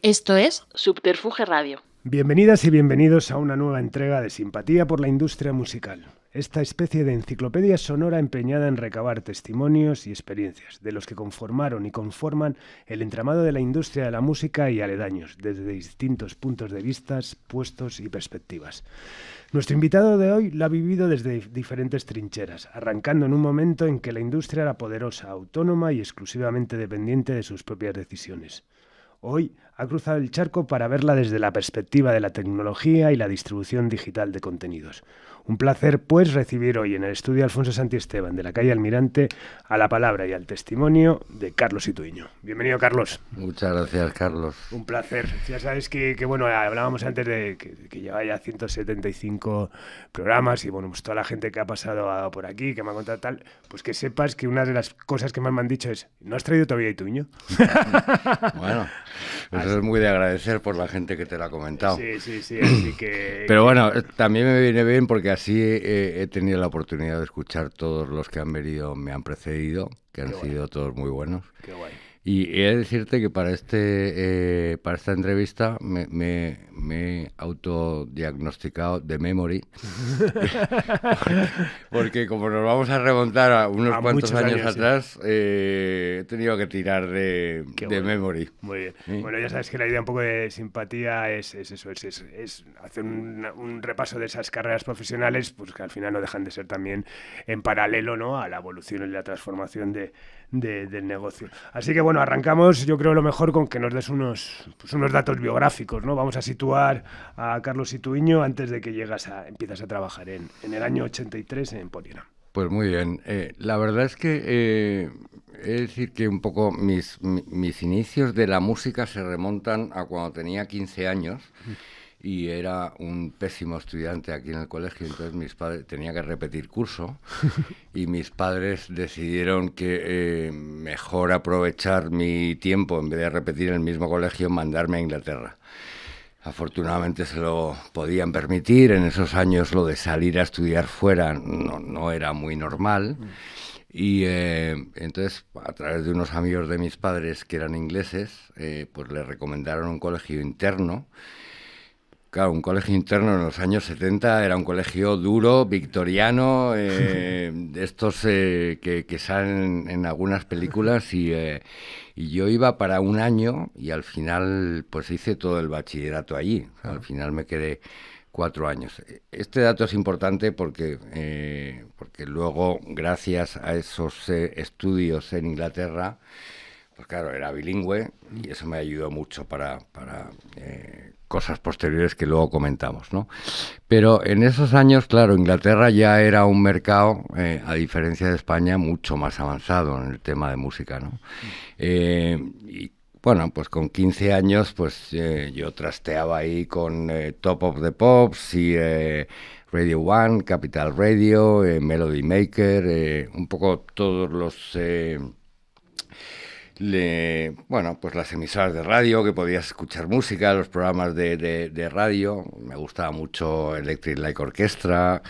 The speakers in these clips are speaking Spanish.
Esto es Subterfuge Radio. Bienvenidas y bienvenidos a una nueva entrega de Simpatía por la Industria Musical. Esta especie de enciclopedia sonora empeñada en recabar testimonios y experiencias de los que conformaron y conforman el entramado de la industria de la música y aledaños, desde distintos puntos de vista, puestos y perspectivas. Nuestro invitado de hoy lo ha vivido desde diferentes trincheras, arrancando en un momento en que la industria era poderosa, autónoma y exclusivamente dependiente de sus propias decisiones. Hoy ha cruzado el charco para verla desde la perspectiva de la tecnología y la distribución digital de contenidos. Un placer, pues, recibir hoy en el estudio Alfonso Santiesteban, de la calle Almirante, a la palabra y al testimonio de Carlos Ituiño. Bienvenido, Carlos. Muchas gracias, Carlos. Un placer. Ya sabes que bueno, hablábamos antes de que lleva ya 175 programas y, bueno, pues toda la gente que ha pasado por aquí, que me ha contado tal, pues que sepas que una de las cosas que más me han dicho es: ¿no has traído todavía Ituiño? Bueno, pues eso es muy de agradecer por la gente que te lo ha comentado. Sí, así que... Pero bueno, también me viene bien porque así he tenido la oportunidad de escuchar todos los que han venido, me han precedido, que han sido todos muy buenos. Qué guay. Y he de decirte que para esta entrevista me he autodiagnosticado de memory, porque como nos vamos a remontar a unos cuantos años atrás, sí. He tenido que tirar de memory. Muy bien. ¿Sí? Bueno, ya sabes que la idea un poco de Simpatía es eso, es hacer un repaso de esas carreras profesionales, pues que al final no dejan de ser también en paralelo, ¿no?, a la evolución y la transformación del negocio. Así que bueno, arrancamos, yo creo, lo mejor con que nos des unos datos biográficos, ¿no? Vamos a situar a Carlos Ituiño antes de que empiezas a trabajar en el año 83 en Poligram. Pues muy bien. La verdad es que he de decir que un poco mis inicios de la música se remontan a cuando tenía 15 años. Y era un pésimo estudiante aquí en el colegio, entonces mis padres tenía que repetir curso y mis padres decidieron que mejor aprovechar mi tiempo, en vez de repetir en el mismo colegio, mandarme a Inglaterra. Afortunadamente se lo podían permitir, en esos años lo de salir a estudiar fuera no era muy normal. Y entonces, a través de unos amigos de mis padres que eran ingleses, pues les recomendaron un colegio interno. Claro, un colegio interno en los años 70 era un colegio duro, victoriano, de estos que salen en algunas películas y yo iba para un año y al final pues hice todo el bachillerato allí. O sea, al final me quedé 4 años. Este dato es importante porque luego, gracias a esos estudios en Inglaterra, pues claro, era bilingüe y eso me ayudó mucho para cosas posteriores que luego comentamos, ¿no? Pero en esos años, claro, Inglaterra ya era un mercado, a diferencia de España, mucho más avanzado en el tema de música, ¿no? Y bueno, pues con 15 años, pues yo trasteaba ahí con Top of the Pops y Radio One, Capital Radio, Melody Maker, un poco todos los... pues las emisoras de radio, que podías escuchar música, los programas de radio. Me gustaba mucho Electric Light Orchestra,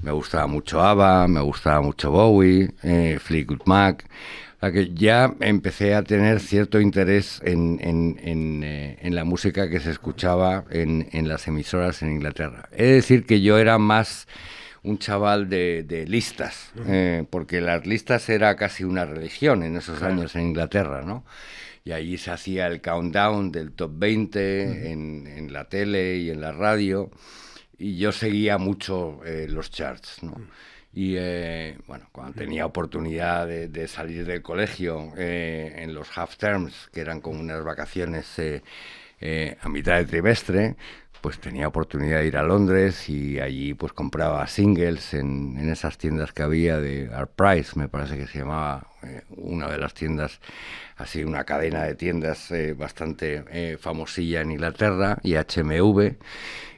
me gustaba mucho ABBA, me gustaba mucho Bowie, Fleetwood Mac. O sea que ya empecé a tener cierto interés en la música que se escuchaba en las emisoras en Inglaterra. He de decir que yo era más un chaval de listas, porque las listas era casi una religión en esos años en Inglaterra, ¿no? Y allí se hacía el countdown del top 20 en la tele y en la radio, y yo seguía mucho los charts, ¿no? Y bueno, cuando tenía oportunidad de salir del colegio en los half terms, que eran como unas vacaciones a mitad de trimestre, pues tenía oportunidad de ir a Londres y allí pues compraba singles en esas tiendas que había de Art Price, me parece que se llamaba una de las tiendas, así una cadena de tiendas bastante famosilla en Inglaterra, y HMV,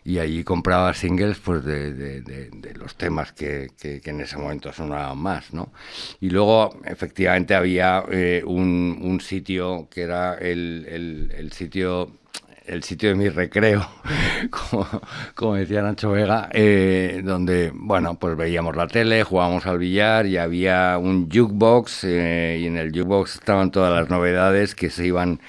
y allí compraba singles pues de los temas que en ese momento sonaban más, ¿no? Y luego efectivamente había un sitio que era el sitio el sitio de mi recreo, como decía Nacho Vega, donde, bueno, pues veíamos la tele, jugábamos al billar y había un jukebox, y en el jukebox estaban todas las novedades que se iban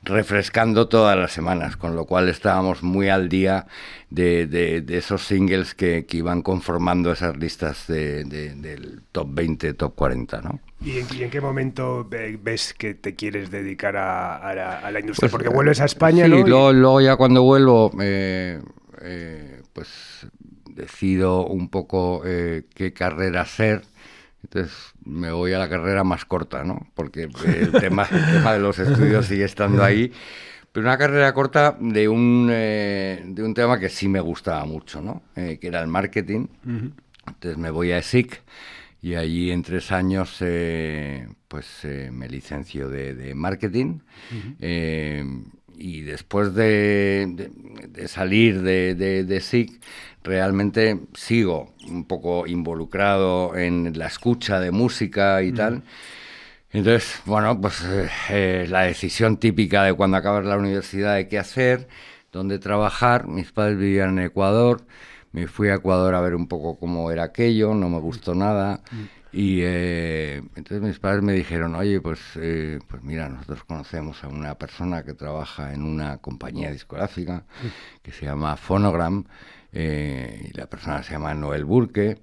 refrescando todas las semanas, con lo cual estábamos muy al día de esos singles que iban conformando esas listas del top 20, top 40, ¿no? ¿Y en qué momento ves que te quieres dedicar a la industria? Porque vuelves a España, sí, ¿no? Luego ya cuando vuelvo, pues decido un poco qué carrera hacer. Entonces me voy a la carrera más corta, ¿no? Porque el tema de los estudios sigue estando ahí. Pero una carrera corta de un tema que sí me gustaba mucho, ¿no? Que era el marketing. Uh-huh. Entonces me voy a ESIC y allí en 3 años me licencio de marketing. Uh-huh. Y después de salir de ESIC, realmente sigo un poco involucrado en la escucha de música y tal. Entonces, bueno, pues la decisión típica de cuando acabas la universidad de qué hacer, dónde trabajar. Mis padres vivían en Ecuador, me fui a Ecuador a ver un poco cómo era aquello, no me gustó nada. Y entonces mis padres me dijeron, oye, pues mira, nosotros conocemos a una persona que trabaja en una compañía discográfica que se llama Phonogram, y la persona se llama Noel Burke.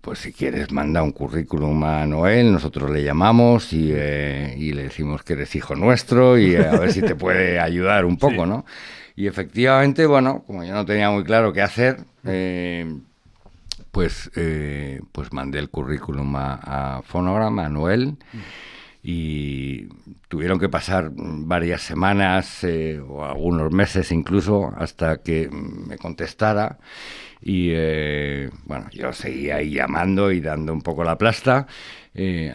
Pues si quieres manda un currículum a Noel, nosotros le llamamos y le decimos que eres hijo nuestro y a ver si te puede ayudar un poco, sí, ¿no? Y efectivamente, bueno, como yo no tenía muy claro qué hacer, pues mandé el currículum a Phonogram, a Noel, y tuvieron que pasar varias semanas o algunos meses incluso hasta que me contestara. Y bueno, yo seguía ahí llamando y dando un poco la plasta,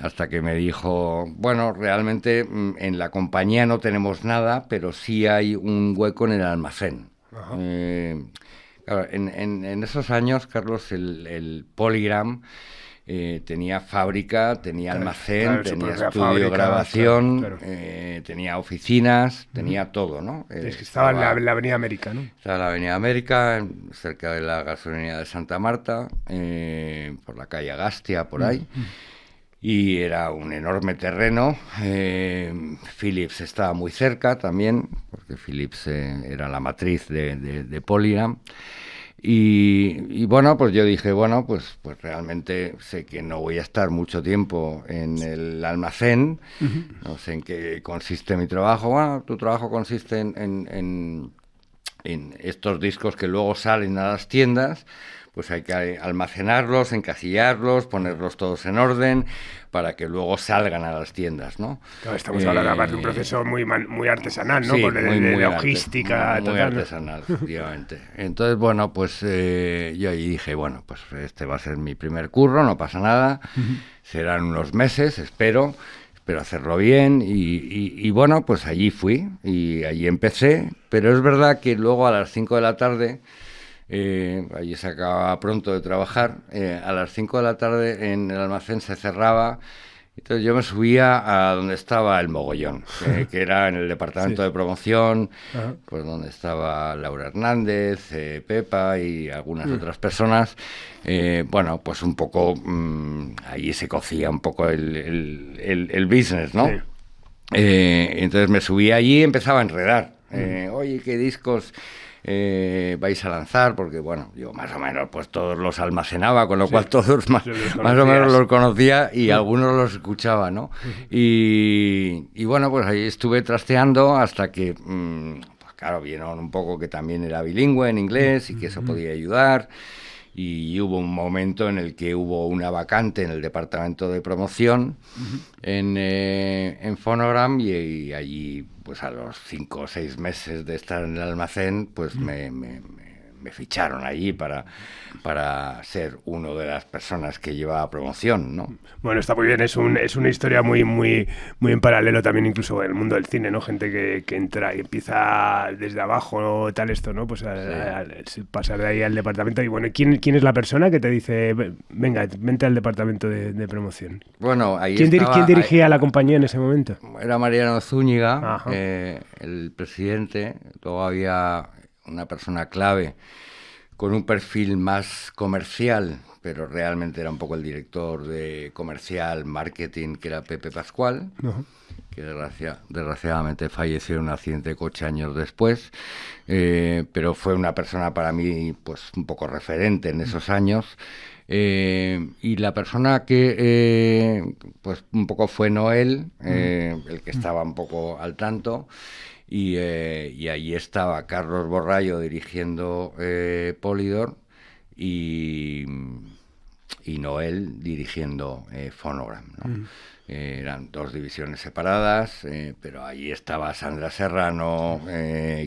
hasta que me dijo, bueno, realmente en la compañía no tenemos nada, pero sí hay un hueco en el almacén. Claro, en esos años, Carlos, el Polygram tenía fábrica, tenía almacén, tenía estudio de grabación, claro. Tenía oficinas, tenía todo, ¿no? Es que estaba en la Avenida América, ¿no? Estaba en la Avenida América, cerca de la gasolinera de Santa Marta, por la calle Agastia, por ahí. Y era un enorme terreno. Philips estaba muy cerca también, porque Philips era la matriz de Polygram. Y bueno, pues yo dije, bueno, pues realmente sé que no voy a estar mucho tiempo en el almacén, no sé en qué consiste mi trabajo. Bueno, tu trabajo consiste en estos discos que luego salen a las tiendas, pues hay que almacenarlos, encasillarlos, ponerlos todos en orden para que luego salgan a las tiendas, ¿no? Claro, estamos hablando además de un proceso muy artesanal, ¿no? Sí, de logística. Muy artesanal, efectivamente. Entonces, bueno, pues yo ahí dije, bueno, pues este va a ser mi primer curro, no pasa nada, serán unos meses, espero hacerlo bien y bueno, pues allí fui y allí empecé, pero es verdad que luego a las 5 de la tarde, allí se acababa pronto de trabajar, a las 5 de la tarde en el almacén se cerraba, entonces yo me subía a donde estaba el mogollón, que era en el departamento de promoción, pues donde estaba Laura Hernández, Pepa y algunas otras personas. Bueno, pues un poco allí se cocía un poco el business, ¿no? Sí. Entonces me subía allí y empezaba a enredar. Oye, ¿qué discos vais a lanzar? Porque bueno, yo más o menos pues todos los almacenaba, con lo cual todos más o menos los conocía y algunos los escuchaba, ¿no? Y bueno, pues ahí estuve trasteando hasta que pues claro, vieron un poco que también era bilingüe en inglés y que eso podía ayudar. Y hubo un momento en el que hubo una vacante en el departamento de promoción en Phonogram y allí, pues a los 5 o 6 meses de estar en el almacén, pues me me ficharon allí para ser uno de las personas que llevaba promoción, ¿no? Bueno, está muy bien, es una historia muy en paralelo también incluso en el mundo del cine, ¿no? Gente que entra y empieza desde abajo, ¿no? Tal esto, ¿no? Pues pasar de ahí al departamento. Y bueno, ¿quién es la persona que te dice, venga, vente al departamento de promoción? Bueno, ahí ¿Quién dirigía la compañía en ese momento? Era Mariano Zúñiga, el presidente. Luego había una persona clave con un perfil más comercial, pero realmente era un poco el director de comercial, marketing, que era Pepe Pascual, que desgraciadamente falleció en un accidente de coche años después, pero fue una persona para mí pues un poco referente en esos años. Y la persona que pues un poco fue Noel, el que estaba un poco al tanto. Y allí estaba Carlos Borrallo dirigiendo Polydor y Noel dirigiendo Phonogram, ¿no? Eran dos divisiones separadas, pero allí estaba Sandra Serrano,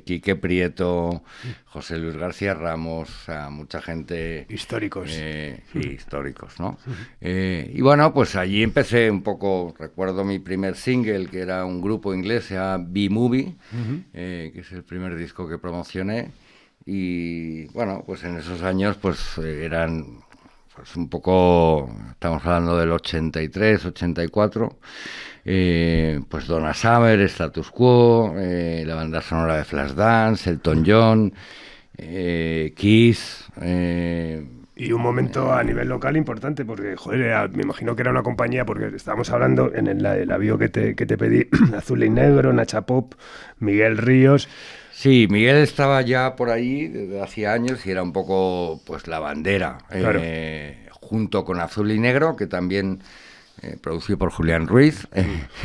Quique Prieto, José Luis García Ramos, o sea, mucha gente... Históricos. Sí, históricos, ¿no? Y bueno, pues allí empecé un poco, recuerdo mi primer single, que era un grupo inglés, se llama B-Movie, que es el primer disco que promocioné, y bueno, pues en esos años pues eran... Pues un poco, estamos hablando del 83, 84, pues Donna Summer, Status Quo, la banda sonora de Flashdance, Elton John, Kiss... Y un momento a nivel local importante, porque, joder, me imagino que era una compañía, porque estábamos hablando en el avión que te pedí, Azul y Negro, Nacha Pop, Miguel Ríos... Sí, Miguel estaba ya por ahí desde hacía años y era un poco pues la bandera, claro. Junto con Azul y Negro, que también producido por Julián Ruiz,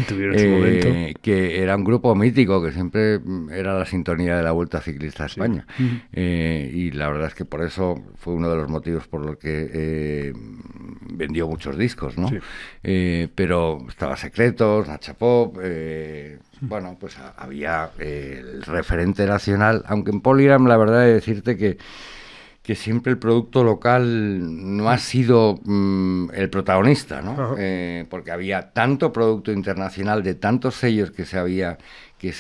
tuvieron su momento. Que era un grupo mítico, que siempre era la sintonía de la Vuelta Ciclista a España. Sí. Y la verdad es que por eso fue uno de los motivos por los que vendió muchos discos, ¿no? Sí. Pero estaba Secretos, Nacha Pop... Bueno, pues había el referente nacional, aunque en Polygram la verdad es decirte que siempre el producto local no ha sido el protagonista, ¿no? Porque había tanto producto internacional de tantos sellos que se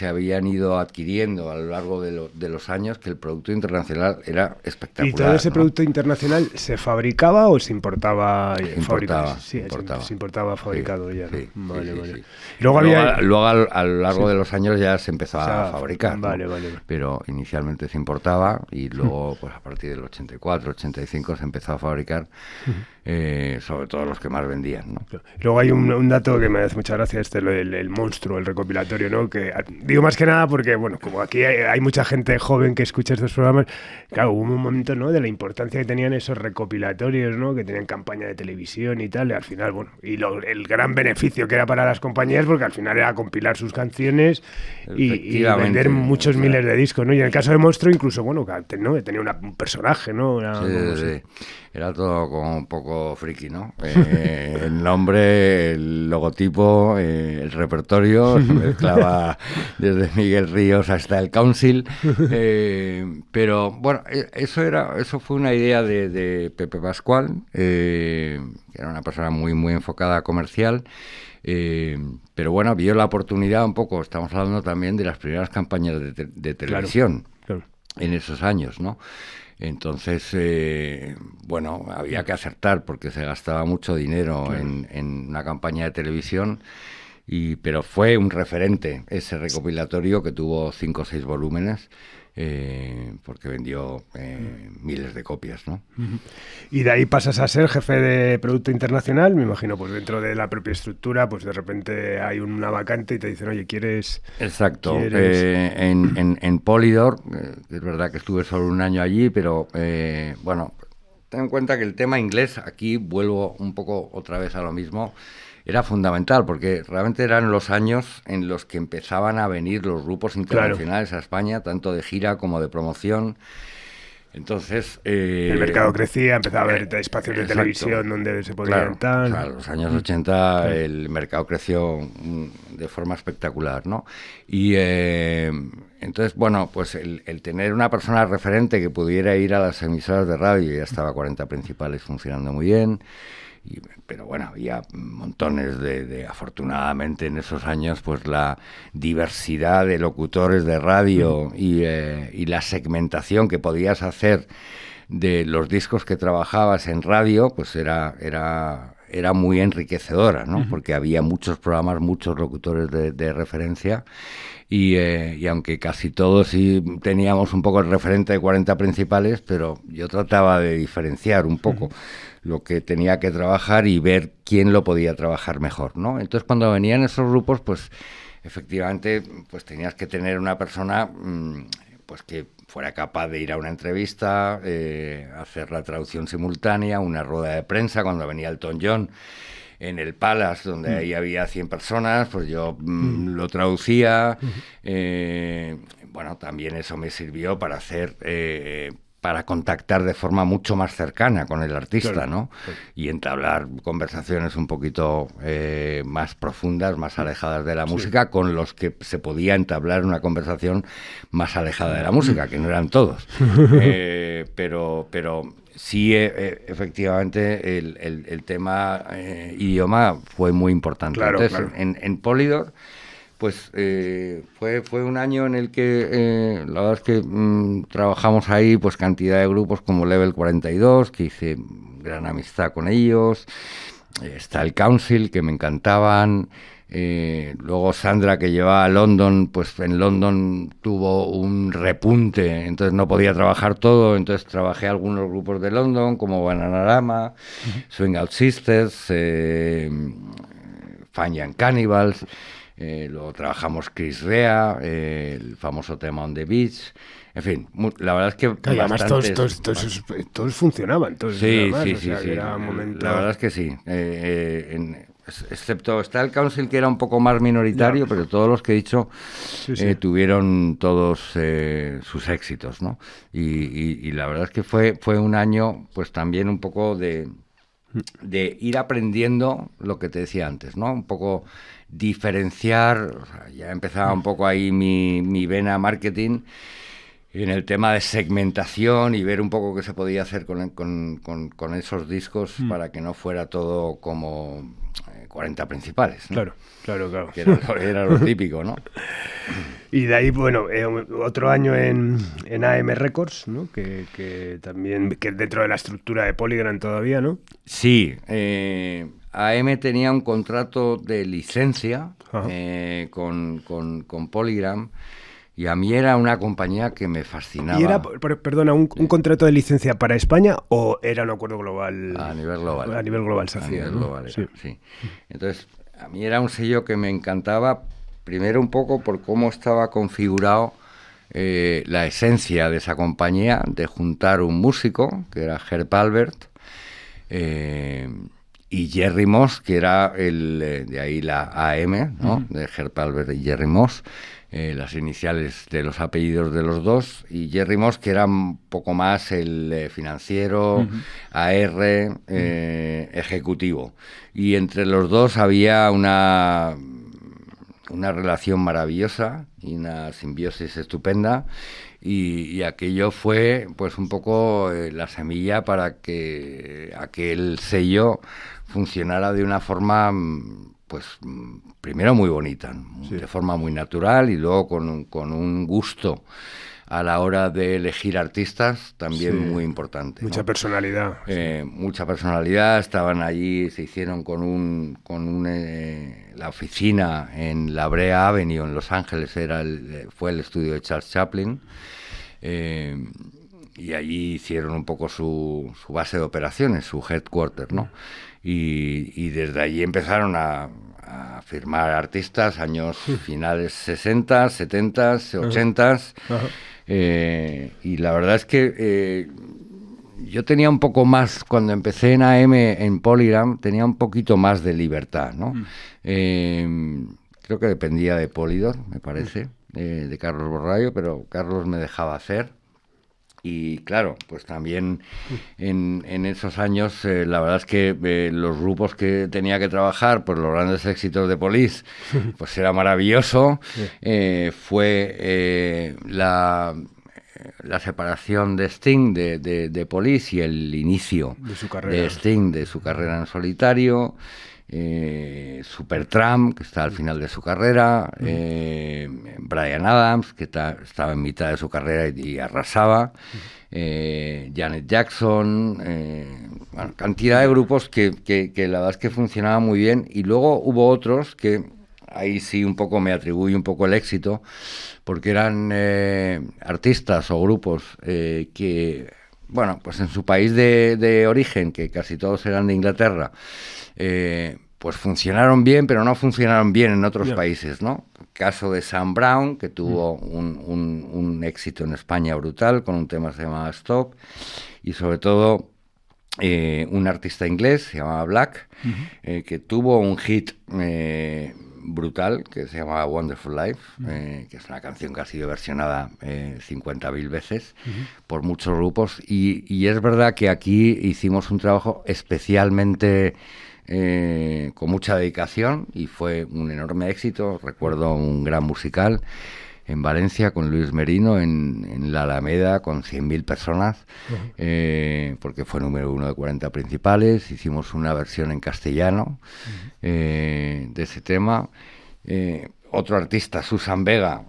habían ido adquiriendo a lo largo de los años, que el producto internacional era espectacular. ¿Y todo ese producto internacional se fabricaba o se importaba? Se importaba fabricado, sí, ya, ¿no? Sí, vale. Sí. Luego a lo largo de los años ya se empezó a fabricar, vale, ¿no? Vale. Pero inicialmente se importaba y luego pues a partir del 84, 85 se empezó a fabricar, sobre todo los que más vendían, ¿no? Luego hay un dato que me hace mucha gracia, el monstruo, el recopilatorio, ¿no? Que digo más que nada porque, bueno, como aquí hay mucha gente joven que escucha estos programas, claro, hubo un momento, ¿no?, de la importancia que tenían esos recopilatorios, ¿no?, que tenían campaña de televisión y tal, y al final, bueno, el gran beneficio que era para las compañías, porque al final era compilar sus canciones y vender muchos miles de discos, ¿no? Y en el caso de Monstruo, incluso, bueno, ¿no?, tenía un personaje, ¿no? Sí. Era todo como un poco friki, ¿no? El nombre, el logotipo, el repertorio, se mezclaba desde Miguel Ríos hasta el Council. Pero bueno, eso fue una idea de Pepe Pascual, que era una persona muy enfocada a comercial. Pero bueno, vio la oportunidad un poco, estamos hablando también de las primeras campañas de televisión, claro. En esos años, ¿no? Entonces, bueno, había que acertar porque se gastaba mucho dinero, claro, en una campaña de televisión, pero fue un referente ese recopilatorio que tuvo 5 o 6 volúmenes, porque vendió miles de copias, ¿no? Y de ahí pasas a ser jefe de producto internacional, me imagino, pues dentro de la propia estructura, pues de repente hay una vacante y te dicen, oye, ¿quieres...? Exacto. En Polydor, es verdad que estuve solo un año allí, pero bueno, ten en cuenta que el tema inglés, aquí vuelvo un poco otra vez a lo mismo, era fundamental, porque realmente eran los años en los que empezaban a venir los grupos internacionales, claro, a España, tanto de gira como de promoción. Entonces... el mercado crecía, empezaba a haber espacios de televisión donde se podían tal. O sea, en los años 80 el mercado creció de forma espectacular, ¿no? Y entonces, bueno, pues el tener una persona referente que pudiera ir a las emisoras de radio, ya estaba 40 principales funcionando muy bien. Pero bueno, había montones afortunadamente en esos años, pues la diversidad de locutores de radio y la segmentación que podías hacer de los discos que trabajabas en radio, pues era muy enriquecedora, ¿no? Porque había muchos programas, muchos locutores de referencia. Y aunque casi todos sí teníamos un poco el referente de 40 principales, pero yo trataba de diferenciar un poco lo que tenía que trabajar y ver quién lo podía trabajar mejor, ¿no? Entonces, cuando venían esos grupos, pues efectivamente pues tenías que tener una persona pues que fuera capaz de ir a una entrevista, hacer la traducción simultánea, una rueda de prensa cuando venía Elton John en el Palace, donde ahí había 100 personas, pues yo lo traducía. Bueno, también eso me sirvió para hacer... para contactar de forma mucho más cercana con el artista, claro, ¿no? Claro. Y entablar conversaciones un poquito más profundas, más alejadas de la música, con los que se podía entablar una conversación más alejada de la música, que no eran todos. Pero sí, efectivamente, el tema idioma fue muy importante. Claro, entonces, claro. En Polydor, pues fue un año en el que la verdad es que trabajamos ahí pues cantidad de grupos como Level 42, que hice gran amistad con ellos. Está el Council, que me encantaban. Luego Sandra, que llevaba a London, pues en London tuvo un repunte, entonces no podía trabajar todo, entonces trabajé algunos grupos de London como Bananarama, Swing Out Sisters, Fun Young Cannibals. Luego trabajamos Chris Rea, el famoso tema On the Beach. En fin, la verdad es que... Claro, además todos funcionaban. Sí. Era un momento... La verdad es que sí. Excepto está el Council, que era un poco más minoritario, pero todos los que he dicho tuvieron todos sus éxitos, ¿no? Y la verdad es que fue un año, pues también un poco de ir aprendiendo lo que te decía antes, ¿no? Un poco diferenciar, o sea, ya empezaba un poco ahí mi vena marketing en el tema de segmentación y ver un poco qué se podía hacer con esos discos para que no fuera todo como 40 principales, ¿no? Claro. Que era lo típico, ¿no? Y de ahí, bueno, otro año en AM Records, ¿no? Que también, que dentro de la estructura de Polygram todavía, ¿no? Sí, AM tenía un contrato de licencia con Polygram, y a mí era una compañía que me fascinaba. ¿Y era, perdona, un contrato de licencia para España o era un acuerdo global? A nivel global. A nivel global se hacía, a nivel ¿no? global era, sí. Entonces, a mí era un sello que me encantaba, primero un poco por cómo estaba configurado la esencia de esa compañía, de juntar un músico, que era Herb Alpert, y Jerry Moss, que era de ahí la AM, ¿no? De Herb Alpert y Jerry Moss, las iniciales de los apellidos de los dos, y Jerry Moss, que era un poco más el financiero, AR, ejecutivo. Y entre los dos había una relación maravillosa y una simbiosis estupenda, y aquello fue pues un poco la semilla para que aquel sello funcionara de una forma pues primero muy bonita, de forma muy natural, y luego con un gusto a la hora de elegir artistas también muy importante. Mucha personalidad. Mucha personalidad. Estaban allí, se hicieron la oficina en la Brea Avenue en Los Ángeles, fue el estudio de Charles Chaplin, y allí hicieron un poco su base de operaciones, su headquarter, ¿no? Y desde allí empezaron a firmar artistas, años finales 60, 70, 80. Y la verdad es que yo tenía un poco más, cuando empecé en AM, en Polygram, tenía un poquito más de libertad, ¿no? Creo que dependía de Polydor, me parece, de Carlos Borrallo, pero Carlos me dejaba hacer. Y claro, pues también en esos años la verdad es que los grupos que tenía que trabajar, pues los grandes éxitos de Police, pues era maravilloso. Fue la separación de Sting de Police y el inicio de Sting, de su carrera en solitario. Supertramp, que está al final de su carrera, Bryan Adams, que estaba en mitad de su carrera y arrasaba, Janet Jackson, bueno, cantidad de grupos que la verdad es que funcionaban muy bien, y luego hubo otros que ahí sí un poco me atribuyo un poco el éxito, porque eran artistas o grupos que, bueno, pues en su país de origen, que casi todos eran de Inglaterra, pues funcionaron bien, pero no funcionaron bien en otros países, ¿no? El caso de Sam Brown, que tuvo un éxito en España brutal, con un tema que se llamaba Stop, y sobre todo un artista inglés, se llamaba Black, que tuvo un hit brutal, que se llamaba Wonderful Life, que es una canción que ha sido versionada 50.000 veces por muchos grupos, y es verdad que aquí hicimos un trabajo especialmente con mucha dedicación, y fue un enorme éxito. Recuerdo un gran musical en Valencia con Luis Merino en la Alameda con 100.000 personas, porque fue número 1 de 40 principales. Hicimos una versión en castellano de ese tema. Otro artista, Susan Vega,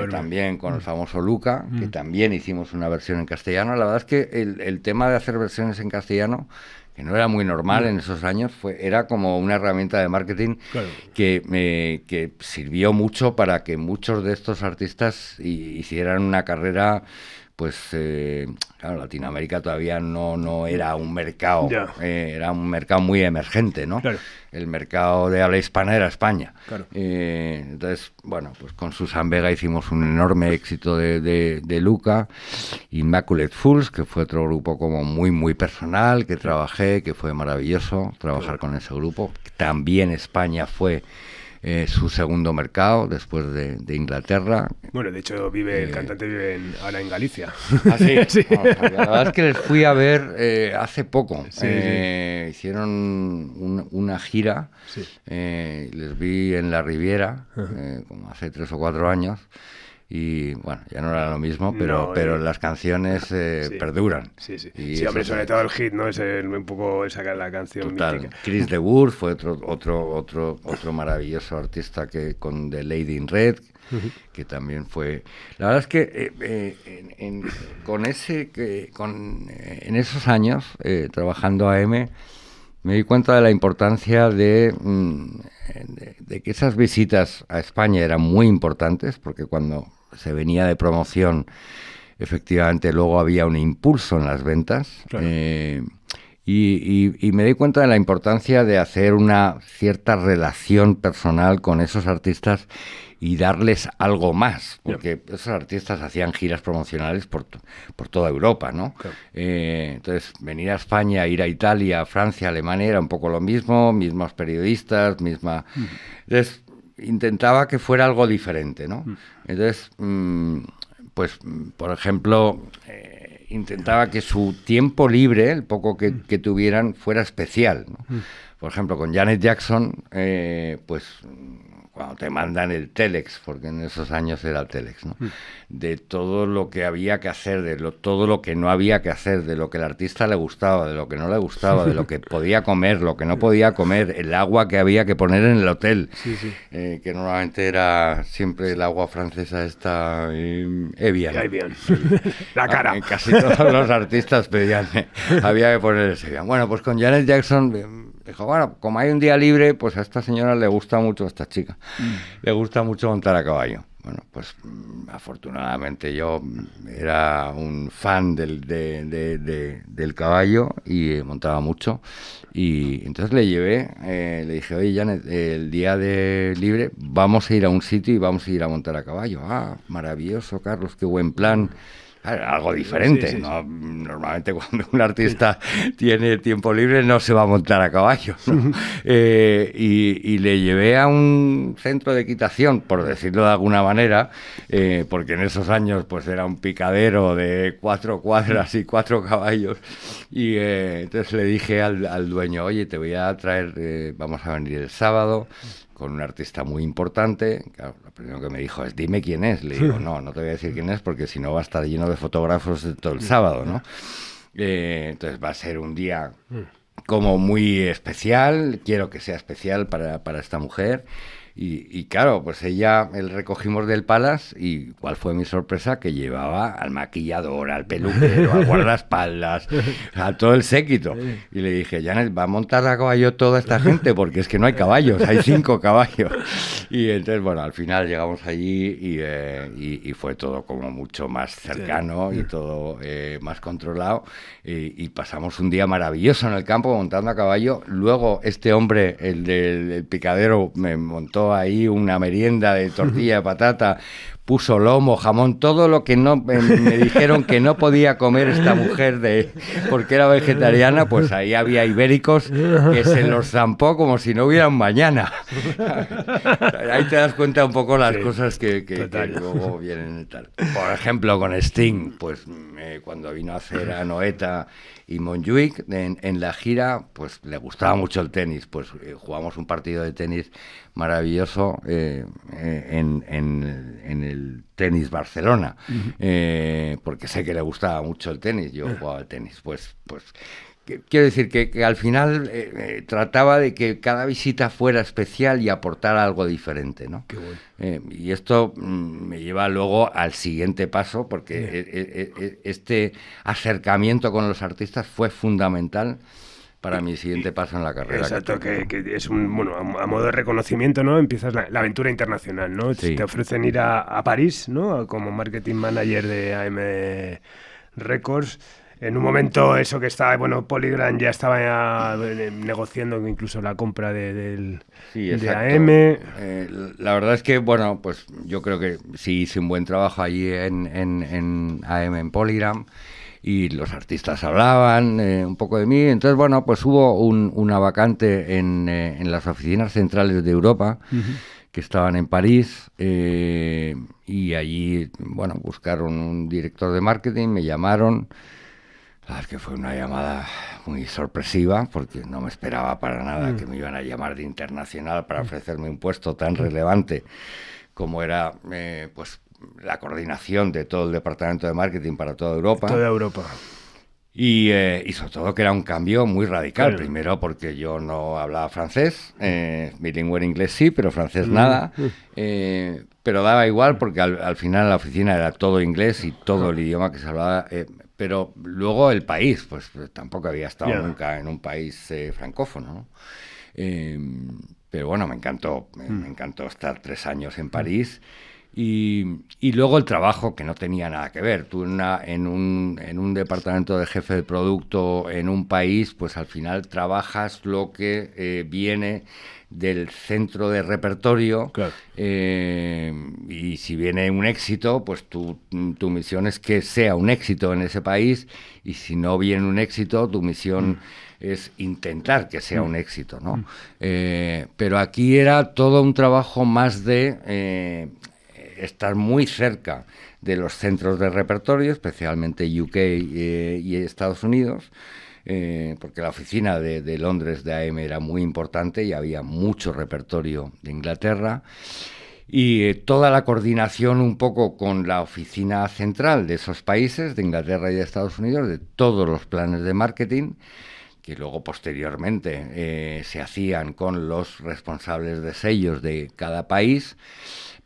también con el famoso Luca, que también hicimos una versión en castellano. La verdad es que el tema de hacer versiones en castellano, que no era muy normal en esos años, era como una herramienta de marketing que sirvió mucho para que muchos de estos artistas hicieran una carrera. Pues claro, Latinoamérica todavía no era un mercado, era un mercado muy emergente, ¿no? Claro. El mercado de habla hispana era España. Claro. Entonces, bueno, pues con Susan Vega hicimos un enorme éxito de Luca. Immaculate Fools, que fue otro grupo como muy personal, que trabajé, que fue maravilloso trabajar con ese grupo. También España fue su segundo mercado después de Inglaterra. Bueno, de hecho el cantante vive ahora en Galicia. ¿Ah, sí? Sí. No, la verdad es que les fui a ver hace poco. Hicieron una gira, les vi en la Riviera, como hace 3 o 4 años. Y bueno, ya no era lo mismo, pero las canciones perduran. Sí, hombre, sobre todo el hit, ¿no? Es un poco esa la canción total. Mítica. Chris de Burgh fue otro maravilloso artista que con The Lady in Red, que también fue. La verdad es que en esos años trabajando AM, me di cuenta de la importancia de que esas visitas a España eran muy importantes, porque cuando se venía de promoción, efectivamente luego había un impulso en las ventas. Claro. Y me di cuenta de la importancia de hacer una cierta relación personal con esos artistas y darles algo más, porque esos artistas hacían giras promocionales por toda Europa, ¿no? Claro. Entonces, venir a España, ir a Italia, a Francia, Alemania, era un poco lo mismo, mismos periodistas, Entonces, intentaba que fuera algo diferente, ¿no? Entonces, pues, por ejemplo, intentaba que su tiempo libre, el poco que tuvieran, fuera especial, ¿no? Por ejemplo, con Janet Jackson, pues cuando te mandan el Telex, porque en esos años era el Telex, ¿no? De todo lo que había que hacer, todo lo que no había que hacer, de lo que al artista le gustaba, de lo que no le gustaba, de lo que podía comer, lo que no podía comer, el agua que había que poner en el hotel, que normalmente era siempre el agua francesa esta Evian. La cara. Casi todos los artistas pedían, había que poner ese Evian. Bueno, pues con Janet Jackson dijo, bueno, como hay un día libre, pues a esta señora le gusta mucho, a esta chica, le gusta mucho montar a caballo. Bueno, pues afortunadamente yo era un fan del caballo y montaba mucho. Y entonces le llevé, le dije, oye, Janet, el día de libre vamos a ir a un sitio y vamos a ir a montar a caballo. Ah, maravilloso, Carlos, qué buen plan. algo diferente, Sí. ¿no? Normalmente cuando un artista tiene tiempo libre no se va a montar a caballo, ¿no? Y le llevé a un centro de equitación, por decirlo de alguna manera, porque en esos años pues era un picadero de 4 cuadras y 4 caballos, y entonces le dije al dueño, oye, te voy a traer, vamos a venir el sábado con un artista muy importante. Claro, lo primero que me dijo es, dime quién es. Le digo, no te voy a decir quién es porque si no va a estar lleno de fotógrafos de todo el sábado, ¿no? Entonces va a ser un día como muy especial, quiero que sea especial para esta mujer. Y claro, pues el recogimos del Palace y ¿cuál fue mi sorpresa? Que llevaba al maquillador, al peluquero, al guardaespaldas, a todo el séquito. Y le dije, Janet, ¿va a montar a caballo toda esta gente? Porque es que no hay caballos, hay 5 caballos. Y entonces, bueno, al final llegamos allí y fue todo como mucho más cercano y todo más controlado. Y pasamos un día maravilloso en el campo montando a caballo. Luego este hombre, el del picadero, me montó ahí una merienda de tortilla de patata, puso lomo, jamón, todo lo que no me dijeron que no podía comer esta mujer porque era vegetariana, pues ahí había ibéricos que se los zampó como si no hubieran mañana. Ahí te das cuenta un poco las cosas que luego vienen y tal. Por ejemplo, con Sting, pues cuando vino a hacer a Noeta y Montjuic en la gira, pues le gustaba mucho el tenis, pues jugamos un partido de tenis maravilloso en el Tenis Barcelona, porque sé que le gustaba mucho el tenis, yo jugaba al tenis, pues quiero decir que al final trataba de que cada visita fuera especial y aportara algo diferente, ¿no? Qué bueno. Y esto me lleva luego al siguiente paso, porque este acercamiento con los artistas fue fundamental para mi siguiente paso en la carrera. Exacto, que es a modo de reconocimiento, ¿no? Empiezas la aventura internacional, ¿no? Sí. Te ofrecen ir a París, ¿no? Como marketing manager de AM Records. En un momento eso que estaba, Polygram ya estaba negociando incluso la compra de AM. La verdad es que, pues yo creo que sí hice un buen trabajo allí en AM, en Polygram, y los artistas hablaban un poco de mí. Entonces, pues hubo una vacante en las oficinas centrales de Europa, que estaban en París, y allí, buscaron un director de marketing, me llamaron. La verdad es que fue una llamada muy sorpresiva, porque no me esperaba para nada que me iban a llamar de internacional para ofrecerme un puesto tan relevante como era la coordinación de todo el departamento de marketing para toda Europa. Toda Europa. Y sobre todo que era un cambio muy radical. Claro. Primero porque yo no hablaba francés, bilingüe en inglés sí, pero francés nada. Pero daba igual porque al final la oficina era todo inglés y todo el idioma que se hablaba. Pero luego el país, pues tampoco había estado nunca en un país francófono, ¿no? Pero me encantó estar 3 años en París. Y luego el trabajo, que no tenía nada que ver. Tú en un departamento de jefe de producto en un país, pues al final trabajas lo que viene del centro de repertorio. Claro. Y si viene un éxito, pues tu misión es que sea un éxito en ese país, y si no viene un éxito, tu misión es intentar que sea un éxito, ¿no? Pero aquí era todo un trabajo más de estar muy cerca de los centros de repertorio, especialmente UK y Estados Unidos, porque la oficina de Londres de AM era muy importante y había mucho repertorio de Inglaterra, y toda la coordinación un poco con la oficina central de esos países, de Inglaterra y de Estados Unidos, de todos los planes de marketing, que luego posteriormente se hacían con los responsables de sellos de cada país.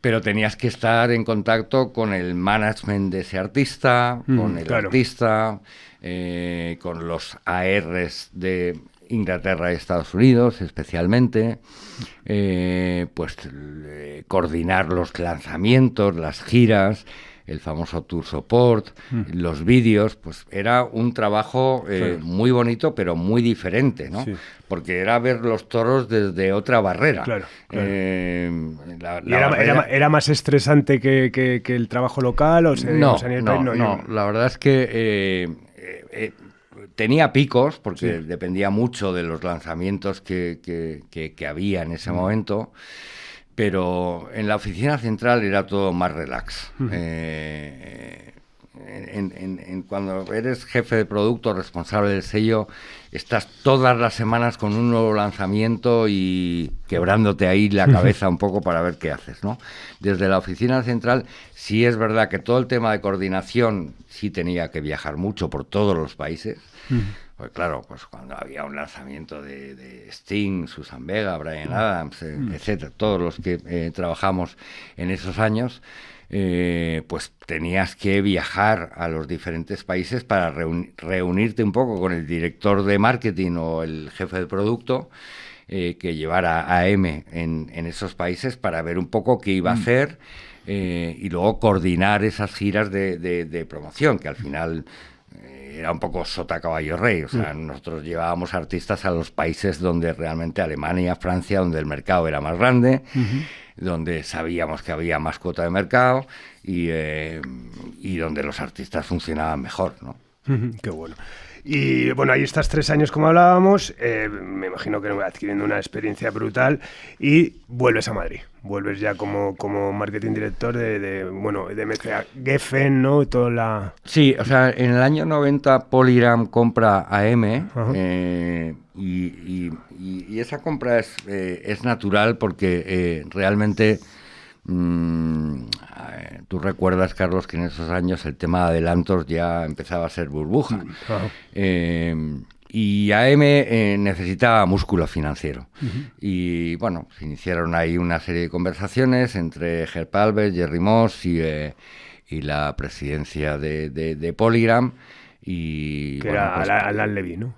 Pero tenías que estar en contacto con el management de ese artista, con el artista, con los ARs de Inglaterra y Estados Unidos especialmente, coordinar los lanzamientos, las giras, el famoso tour support, los vídeos, pues era un trabajo muy bonito, pero muy diferente, ¿no? Sí. Porque era ver los toros desde otra barrera. Claro. ¿Era más estresante que el trabajo local? O sea, no, la verdad es que tenía picos, porque dependía mucho de los lanzamientos que había en ese momento, pero en la oficina central era todo más relax. Cuando eres jefe de producto, responsable del sello, estás todas las semanas con un nuevo lanzamiento y quebrándote ahí la cabeza un poco para ver qué haces, ¿no? Desde la oficina central sí es verdad que todo el tema de coordinación sí tenía que viajar mucho por todos los países. Pues claro, pues cuando había un lanzamiento de Sting, Susan Vega, Bryan Adams, etcétera, todos los que trabajamos en esos años, pues tenías que viajar a los diferentes países para reunirte un poco con el director de marketing o el jefe de producto que llevara AM en esos países para ver un poco qué iba a hacer y luego coordinar esas giras de promoción, que al final era un poco sota caballo rey. O sea, nosotros llevábamos artistas a los países donde realmente Alemania, Francia, donde el mercado era más grande, donde sabíamos que había más cuota de mercado y donde los artistas funcionaban mejor, ¿no? Qué bueno. Y bueno, ahí estás 3 años como hablábamos, me imagino que adquiriendo una experiencia brutal y vuelves a Madrid. Vuelves ya como marketing director de MCA Geffen, ¿no? Sí, o sea, en el año 90 Polygram compra AM y esa compra es natural porque realmente... tú recuerdas, Carlos, que en esos años el tema de adelantos ya empezaba a ser burbuja. Y AM necesitaba músculo financiero. Y bueno, se iniciaron ahí una serie de conversaciones entre Herb Alpert, Jerry Moss y la presidencia de Polygram. Y, que era pues, Alan Levy, ¿no?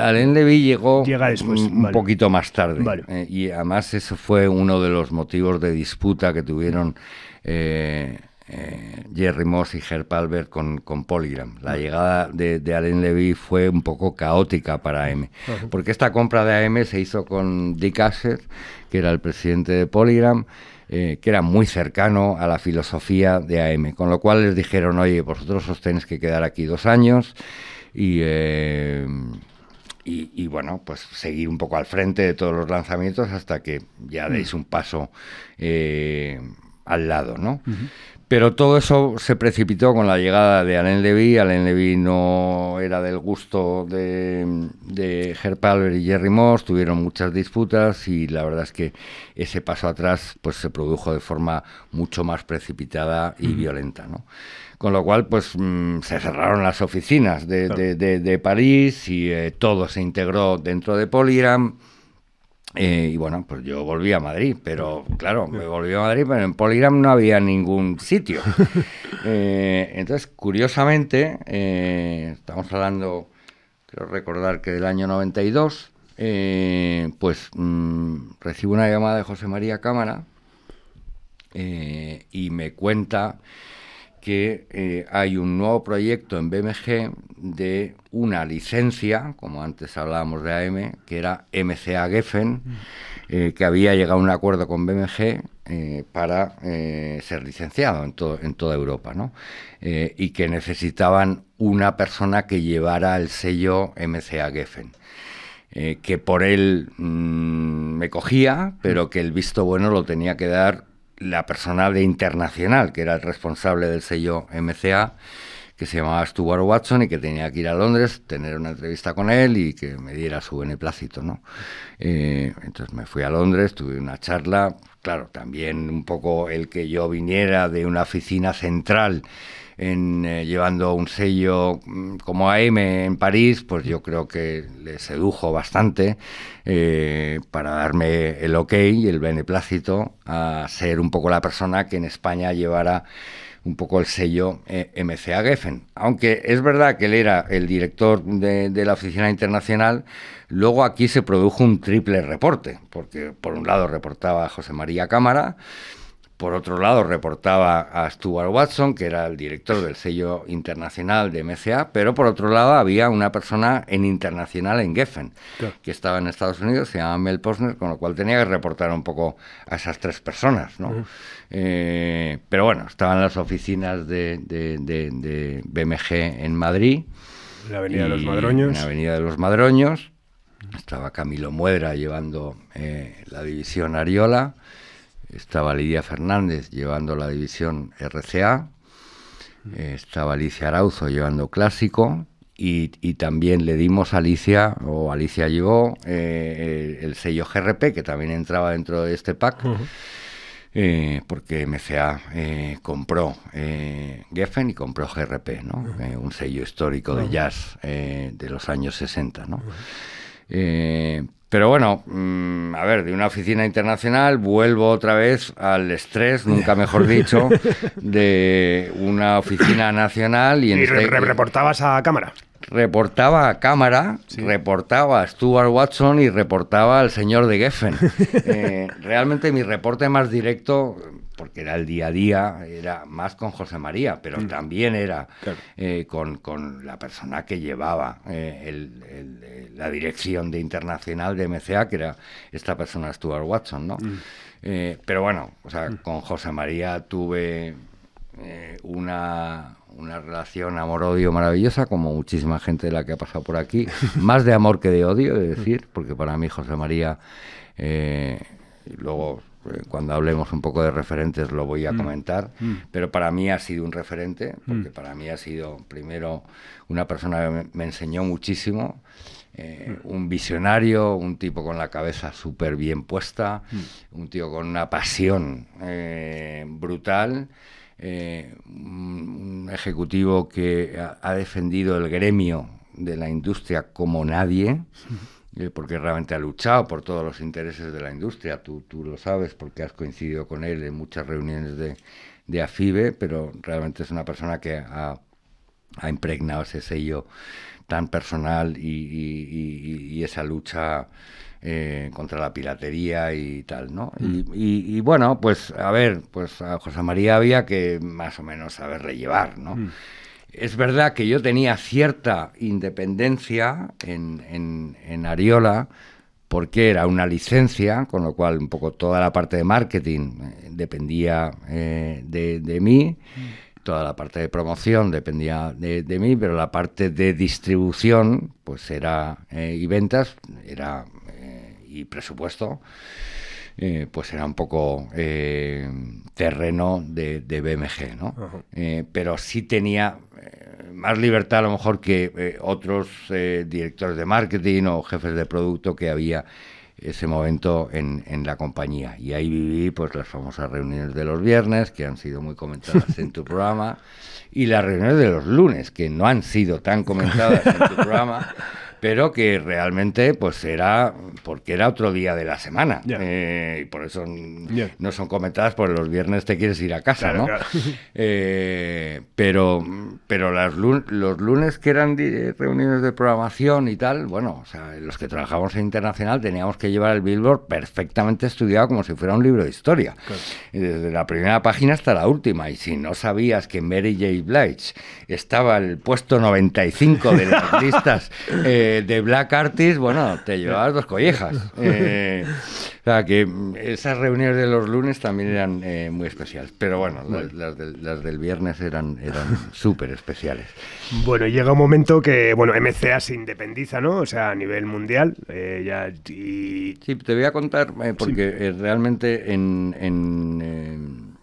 Alain Levy llega después, un poquito más tarde. Vale. Y además eso fue uno de los motivos de disputa que tuvieron Jerry Moss y Herb Alpert con Polygram. La llegada de Alain Levy fue un poco caótica para AM, porque esta compra de AM se hizo con Dick Asher, que era el presidente de Polygram, que era muy cercano a la filosofía de AM, con lo cual les dijeron, oye, vosotros os tenéis que quedar aquí 2 años y bueno, pues seguir un poco al frente de todos los lanzamientos hasta que ya deis un paso al lado, ¿no? Pero todo eso se precipitó con la llegada de Alain Levy. Alain Levy no era del gusto de Herb Alpert y Jerry Moss, tuvieron muchas disputas y la verdad es que ese paso atrás pues se produjo de forma mucho más precipitada y violenta, ¿no? Con lo cual, pues se cerraron las oficinas de París y todo se integró dentro de Polygram. Y bueno, pues yo volví a Madrid, pero claro, me volví a Madrid, pero en Polygram no había ningún sitio. Entonces, curiosamente, estamos hablando, creo recordar que del año 92, pues recibo una llamada de José María Cámara y me cuenta que hay un nuevo proyecto en BMG de una licencia, como antes hablábamos de AM, que era MCA Geffen, que había llegado a un acuerdo con BMG para ser licenciado en toda Europa, ¿no? Y que necesitaban una persona que llevara el sello MCA Geffen. Que por él me cogía, pero que el visto bueno lo tenía que dar la persona de Internacional, que era el responsable del sello MCA, que se llamaba Stuart Watson y que tenía que ir a Londres, tener una entrevista con él y que me diera su beneplácito, ¿no? Entonces me fui a Londres, tuve una charla, claro, también un poco el que yo viniera de una oficina central llevando un sello como AM en París, pues yo creo que le sedujo bastante para darme el ok y el beneplácito a ser un poco la persona que en España llevara un poco el sello MCA Geffen. Aunque es verdad que él era el director de la oficina internacional, luego aquí se produjo un triple reporte, porque por un lado reportaba José María Cámara, Por otro lado, reportaba a Stuart Watson, que era el director del sello internacional de MCA, pero por otro lado había una persona internacional en Geffen, claro, que estaba en Estados Unidos, se llama Mel Posner, con lo cual tenía que reportar un poco a esas tres personas, ¿no? Pero bueno, estaban las oficinas de BMG en Madrid. En la Avenida de los Madroños. En la Avenida de los Madroños. Estaba Camilo Muedra llevando la división Ariola. Estaba Lidia Fernández llevando la división RCA, estaba Alicia Arauzo llevando clásico y también le dimos a Alicia, o Alicia llevó el sello GRP, que también entraba dentro de este pack, porque MCA compró Geffen y compró GRP, ¿no? Un sello histórico de jazz de los años 60, ¿no? Pero bueno, a ver, de una oficina internacional vuelvo otra vez al estrés, nunca mejor dicho, de una oficina nacional. ¿Y reportabas a cámara? Reportaba a cámara, sí, reportaba a Stuart Watson y reportaba al señor de Geffen. Realmente mi reporte más directo, porque era el día a día, era más con José María, pero también era, claro, con la persona que llevaba la dirección de internacional de MCA, que era esta persona, Stuart Watson, ¿no? Pero bueno, o sea, con José María tuve una relación amor-odio maravillosa, como muchísima gente de la que ha pasado por aquí, más de amor que de odio, es decir, porque para mí José María, y luego cuando hablemos un poco de referentes lo voy a comentar, pero para mí ha sido un referente, porque para mí ha sido primero una persona que me enseñó muchísimo, un visionario, un tipo con la cabeza súper bien puesta, un tío con una pasión brutal, un ejecutivo que ha defendido el gremio de la industria como nadie, porque realmente ha luchado por todos los intereses de la industria. Tú lo sabes porque has coincidido con él en muchas reuniones de AFIBE, pero realmente es una persona que ha impregnado ese sello tan personal y esa lucha contra la piratería y tal, ¿no? Y bueno, pues a ver, pues a José María había que más o menos saberle llevar, ¿no? Es verdad que yo tenía cierta independencia en Ariola, porque era una licencia, con lo cual un poco toda la parte de marketing dependía de mí, toda la parte de promoción dependía de mí, pero la parte de distribución, pues era y ventas, era y presupuesto, pues era un poco terreno de BMG, ¿no? Pero sí tenía más libertad a lo mejor que otros directores de marketing o jefes de producto que había ese momento en la compañía. Y ahí viví pues las famosas reuniones de los viernes, que han sido muy comentadas en tu programa, y las reuniones de los lunes, que no han sido tan comentadas en tu programa, pero que realmente pues era porque era otro día de la semana, y por eso no son comentadas, porque los viernes te quieres ir a casa, claro, ¿no? Claro. Pero los lunes que eran reuniones de programación y tal, bueno, o sea, los que trabajamos en Internacional teníamos que llevar el Billboard perfectamente estudiado como si fuera un libro de historia, claro, desde la primera página hasta la última, y si no sabías que Mary J. Blige estaba el puesto 95 de las listas de Black Artist, bueno, te llevabas dos collejas. O sea, que esas reuniones de los lunes también eran muy especiales. Pero bueno, las del viernes eran súper especiales. Bueno, llega un momento que, bueno, MCA se independiza, ¿no? O sea, a nivel mundial. Sí, te voy a contar, porque realmente en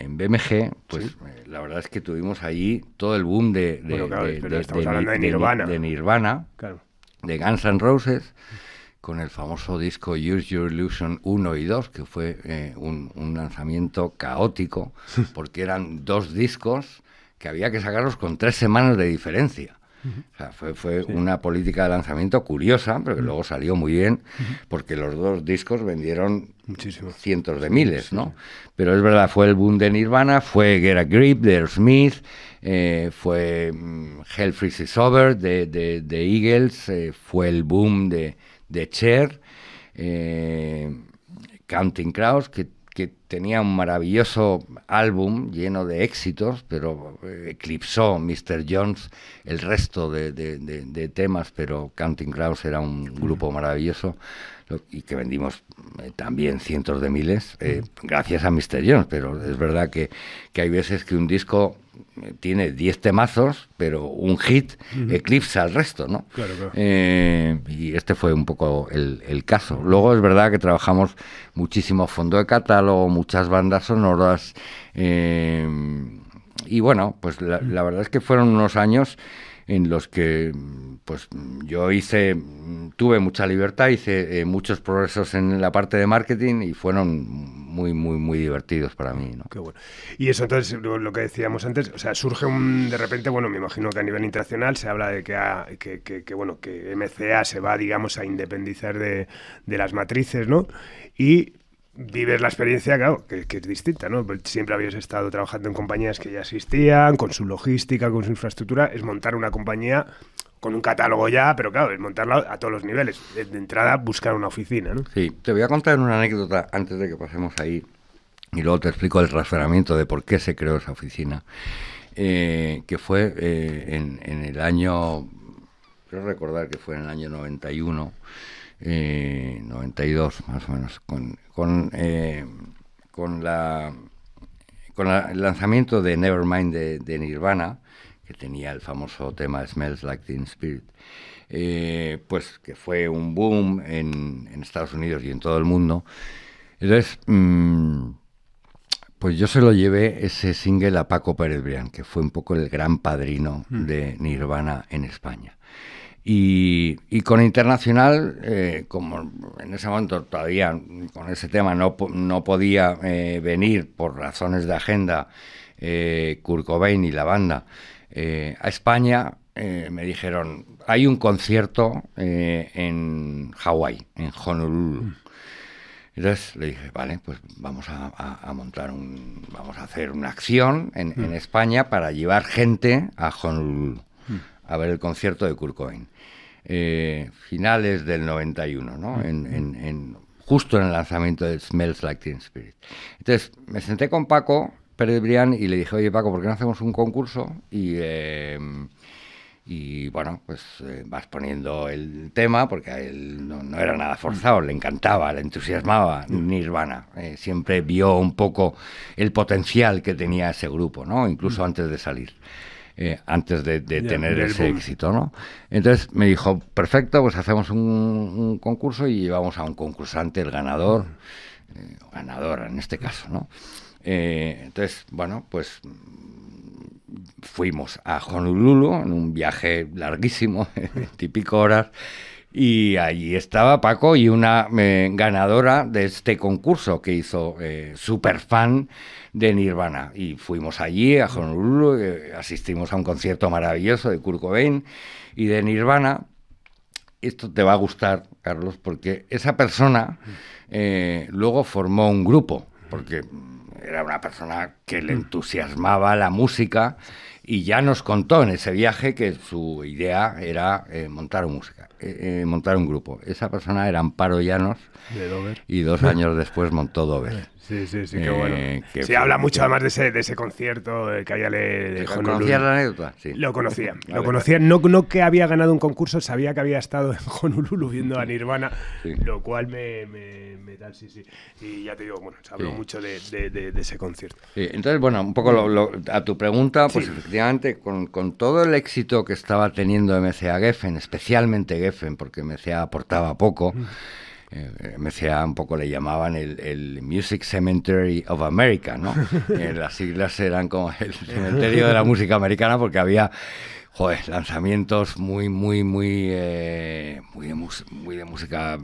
BMG, pues la verdad es que tuvimos ahí todo el boom estamos hablando de Nirvana. De Nirvana, claro, de Guns N' Roses, con el famoso disco Use Your Illusion 1 y 2, que fue un lanzamiento caótico, porque eran dos discos que había que sacarlos con 3 semanas de diferencia. O sea, fue una política de lanzamiento curiosa, pero que luego salió muy bien, porque los dos discos vendieron cientos de miles, ¿no? Pero es verdad, fue el boom de Nirvana, fue Get a Grip de Aerosmith, fue Hell Freezes Over de Eagles, fue el boom de Cher, que Counting Crows, que tenía un maravilloso álbum lleno de éxitos, pero eclipsó Mr. Jones el resto de temas, pero Counting Crows era un grupo maravilloso y que vendimos también cientos de miles gracias a Mr. Jones, pero es verdad que hay veces que un disco tiene 10 temazos, pero un hit eclipsa al resto, ¿no? Claro, claro. Y este fue un poco el caso. Luego es verdad que trabajamos muchísimo fondo de catálogo, muchas bandas sonoras, y bueno, pues la verdad es que fueron unos años en los que pues yo tuve mucha libertad, hice muchos progresos en la parte de marketing y fueron muy, muy, muy divertidos para mí, ¿no? Qué bueno. Y eso entonces, lo que decíamos antes, o sea, surge de repente, bueno, me imagino que a nivel internacional se habla de que MCA se va, digamos, a independizar de las matrices, ¿no? Y vives la experiencia, claro, que es distinta, ¿no? Siempre habías estado trabajando en compañías que ya existían, con su logística, con su infraestructura. Es montar una compañía con un catálogo ya, pero claro, es montarla a todos los niveles. De entrada, buscar una oficina, ¿no? Sí, te voy a contar una anécdota antes de que pasemos ahí y luego te explico el razonamiento de por qué se creó esa oficina, que fue en el año, creo recordar que fue en el año 91, 92 más o menos, con el lanzamiento de Nevermind de Nirvana, que tenía el famoso tema Smells Like Teen Spirit, pues que fue un boom en Estados Unidos y en todo el mundo. Entonces, pues yo se lo llevé ese single a Paco Pérez Brián, que fue un poco el gran padrino de Nirvana en España. Y con Internacional, como en ese momento todavía con ese tema no podía venir por razones de agenda Kurt Cobain y la banda a España, me dijeron, hay un concierto en Hawái, en Honolulu. Entonces le dije, vale, pues vamos a montar vamos a hacer una acción en España para llevar gente a Honolulu a ver el concierto de Kurt Cobain. Finales del 91, ¿no? Justo en el lanzamiento de Smells Like Teen Spirit. Entonces me senté con Paco Pérez Brián y le dije, oye Paco, ¿por qué no hacemos un concurso? Y bueno, pues vas poniendo el tema, porque a él no era nada forzado, le encantaba, le entusiasmaba Nirvana. Siempre vio un poco el potencial que tenía ese grupo, ¿no? Incluso antes de salir. Antes de tener ese éxito, ¿no? Entonces me dijo, perfecto, pues hacemos un concurso y llevamos a un concursante, el ganador, ganadora en este caso, ¿no? Entonces, bueno, pues fuimos a Honolulu en un viaje larguísimo, 20 y pico horas, y allí estaba Paco y una ganadora de este concurso que hizo súper fan de Nirvana. Y fuimos allí a Honolulu, asistimos a un concierto maravilloso de Kurt Cobain y de Nirvana. Esto te va a gustar, Carlos, porque esa persona luego formó un grupo, porque era una persona que le entusiasmaba la música y ya nos contó en ese viaje que su idea era montar un grupo. Esa persona era Amparo Llanos de Dover. Y 2 años después montó Dover. Sí, qué bueno. Sí, habla mucho además de ese concierto que había de Honolulu. ¿Conocías la anécdota? Sí. Lo conocía. Vale. Lo conocía, no que había ganado un concurso, sabía que había estado en Honolulu viendo a Nirvana, sí. Lo cual me tal, sí. Y ya te digo, bueno, se habló mucho de ese concierto. Sí, entonces, bueno, un poco a tu pregunta, pues efectivamente, con todo el éxito que estaba teniendo MCA Geffen, especialmente Geffen, porque MCA aportaba poco, MCA un poco le llamaban el Music Cemetery of America, ¿no? Las siglas eran como el cementerio de la música americana porque había, lanzamientos muy de música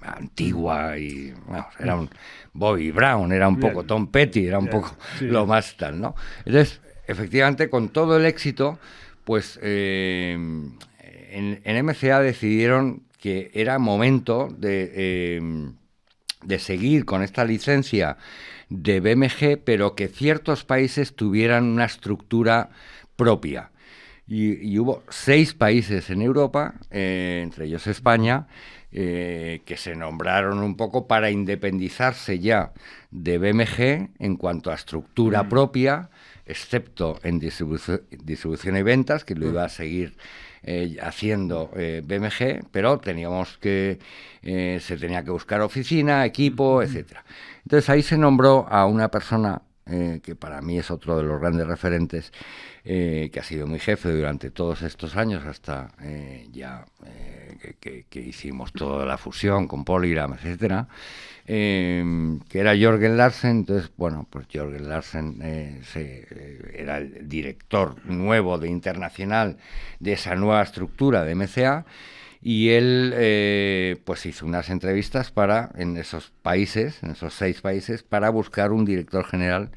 antigua y, bueno, era un Bobby Brown, era un poco Tom Petty, era un poco lo más tal, ¿no? Entonces, efectivamente, con todo el éxito, pues en MCA decidieron que era momento de seguir con esta licencia de BMG, pero que ciertos países tuvieran una estructura propia. Y hubo 6 países en Europa, entre ellos España, que se nombraron un poco para independizarse ya de BMG en cuanto a estructura propia, excepto en distribución y ventas, que lo iba a seguir haciendo BMG, pero teníamos que se tenía que buscar oficina, equipo, etcétera. Entonces ahí se nombró a una persona que para mí es otro de los grandes referentes, que ha sido mi jefe durante todos estos años, hasta que hicimos toda la fusión con Polygram, etcétera, que era Jørgen Larsen. Entonces, bueno, pues Jørgen Larsen era el director nuevo de Internacional de esa nueva estructura de MCA, y él pues hizo unas entrevistas en esos 6 países, para buscar un director general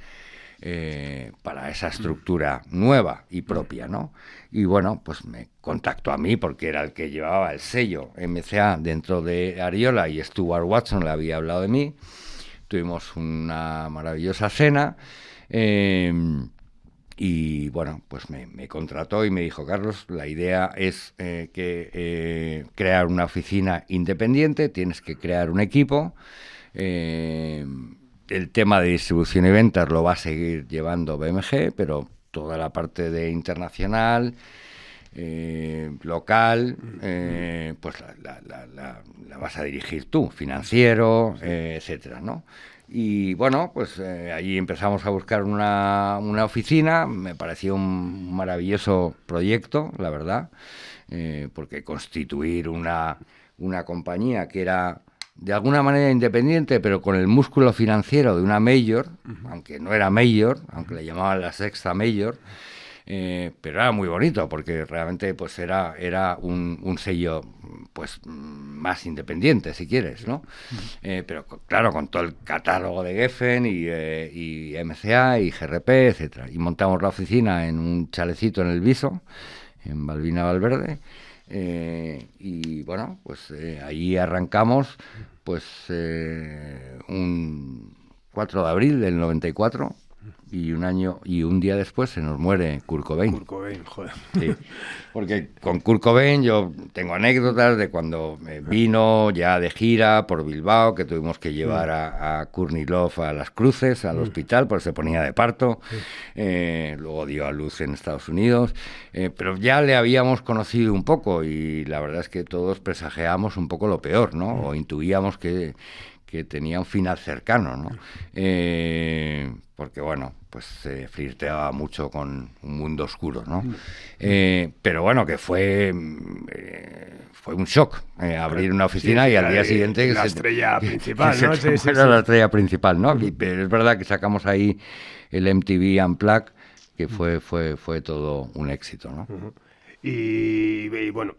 para esa estructura nueva y propia, ¿no? Y bueno, pues me contactó a mí porque era el que llevaba el sello MCA dentro de Ariola, y Stuart Watson le había hablado de mí. Tuvimos una maravillosa cena, y bueno, pues me contrató y me dijo: Carlos, la idea es crear una oficina independiente, tienes que crear un equipo. El tema de distribución y ventas lo va a seguir llevando BMG, pero toda la parte de internacional, local, pues la vas a dirigir tú, financiero, etcétera, ¿no? Y bueno, pues allí empezamos a buscar una oficina. Me pareció un maravilloso proyecto, la verdad, porque constituir una compañía que era de alguna manera independiente, pero con el músculo financiero de una major, aunque no era major, aunque le llamaban la sexta major, pero era muy bonito, porque realmente pues era un sello pues más independiente, si quieres, ¿no? Pero claro, con todo el catálogo de Geffen y MCA y GRP, etcétera. Y montamos la oficina en un chalecito en el Viso, en Balbina Valverde. Y bueno, pues ahí arrancamos, pues un 4 de abril del 94, y un día después se nos muere Kurt Cobain. Kurt Cobain, joder. Sí, porque con Kurt Cobain yo tengo anécdotas de cuando vino ya de gira por Bilbao, que tuvimos que llevar a Courtney Love a Las Cruces, al hospital, porque se ponía de parto. Luego dio a luz en Estados Unidos, pero ya le habíamos conocido un poco, y la verdad es que todos presagiábamos un poco lo peor, ¿no? O intuíamos que tenía un final cercano, ¿no? Porque bueno, pues se flirteaba mucho con un mundo oscuro, ¿no? Pero bueno, que fue un shock abrir una oficina, y al día siguiente la estrella principal, ¿no? Era la estrella principal, ¿no? Pero es verdad que sacamos ahí el MTV Unplugged, que fue todo un éxito, ¿no? Y bueno,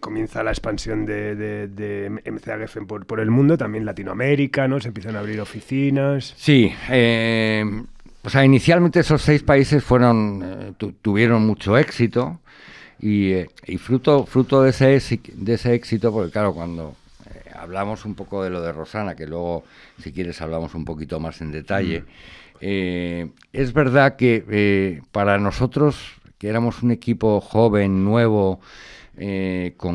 comienza la expansión de MCA Geffen por el mundo, también Latinoamérica, ¿no? Se empiezan a abrir oficinas. Sí, o sea, inicialmente esos 6 países tuvieron mucho éxito, y fruto de ese éxito, porque claro, cuando hablamos un poco de lo de Rosana, que luego, si quieres, hablamos un poquito más en detalle, es verdad que para nosotros, que éramos un equipo joven, nuevo, con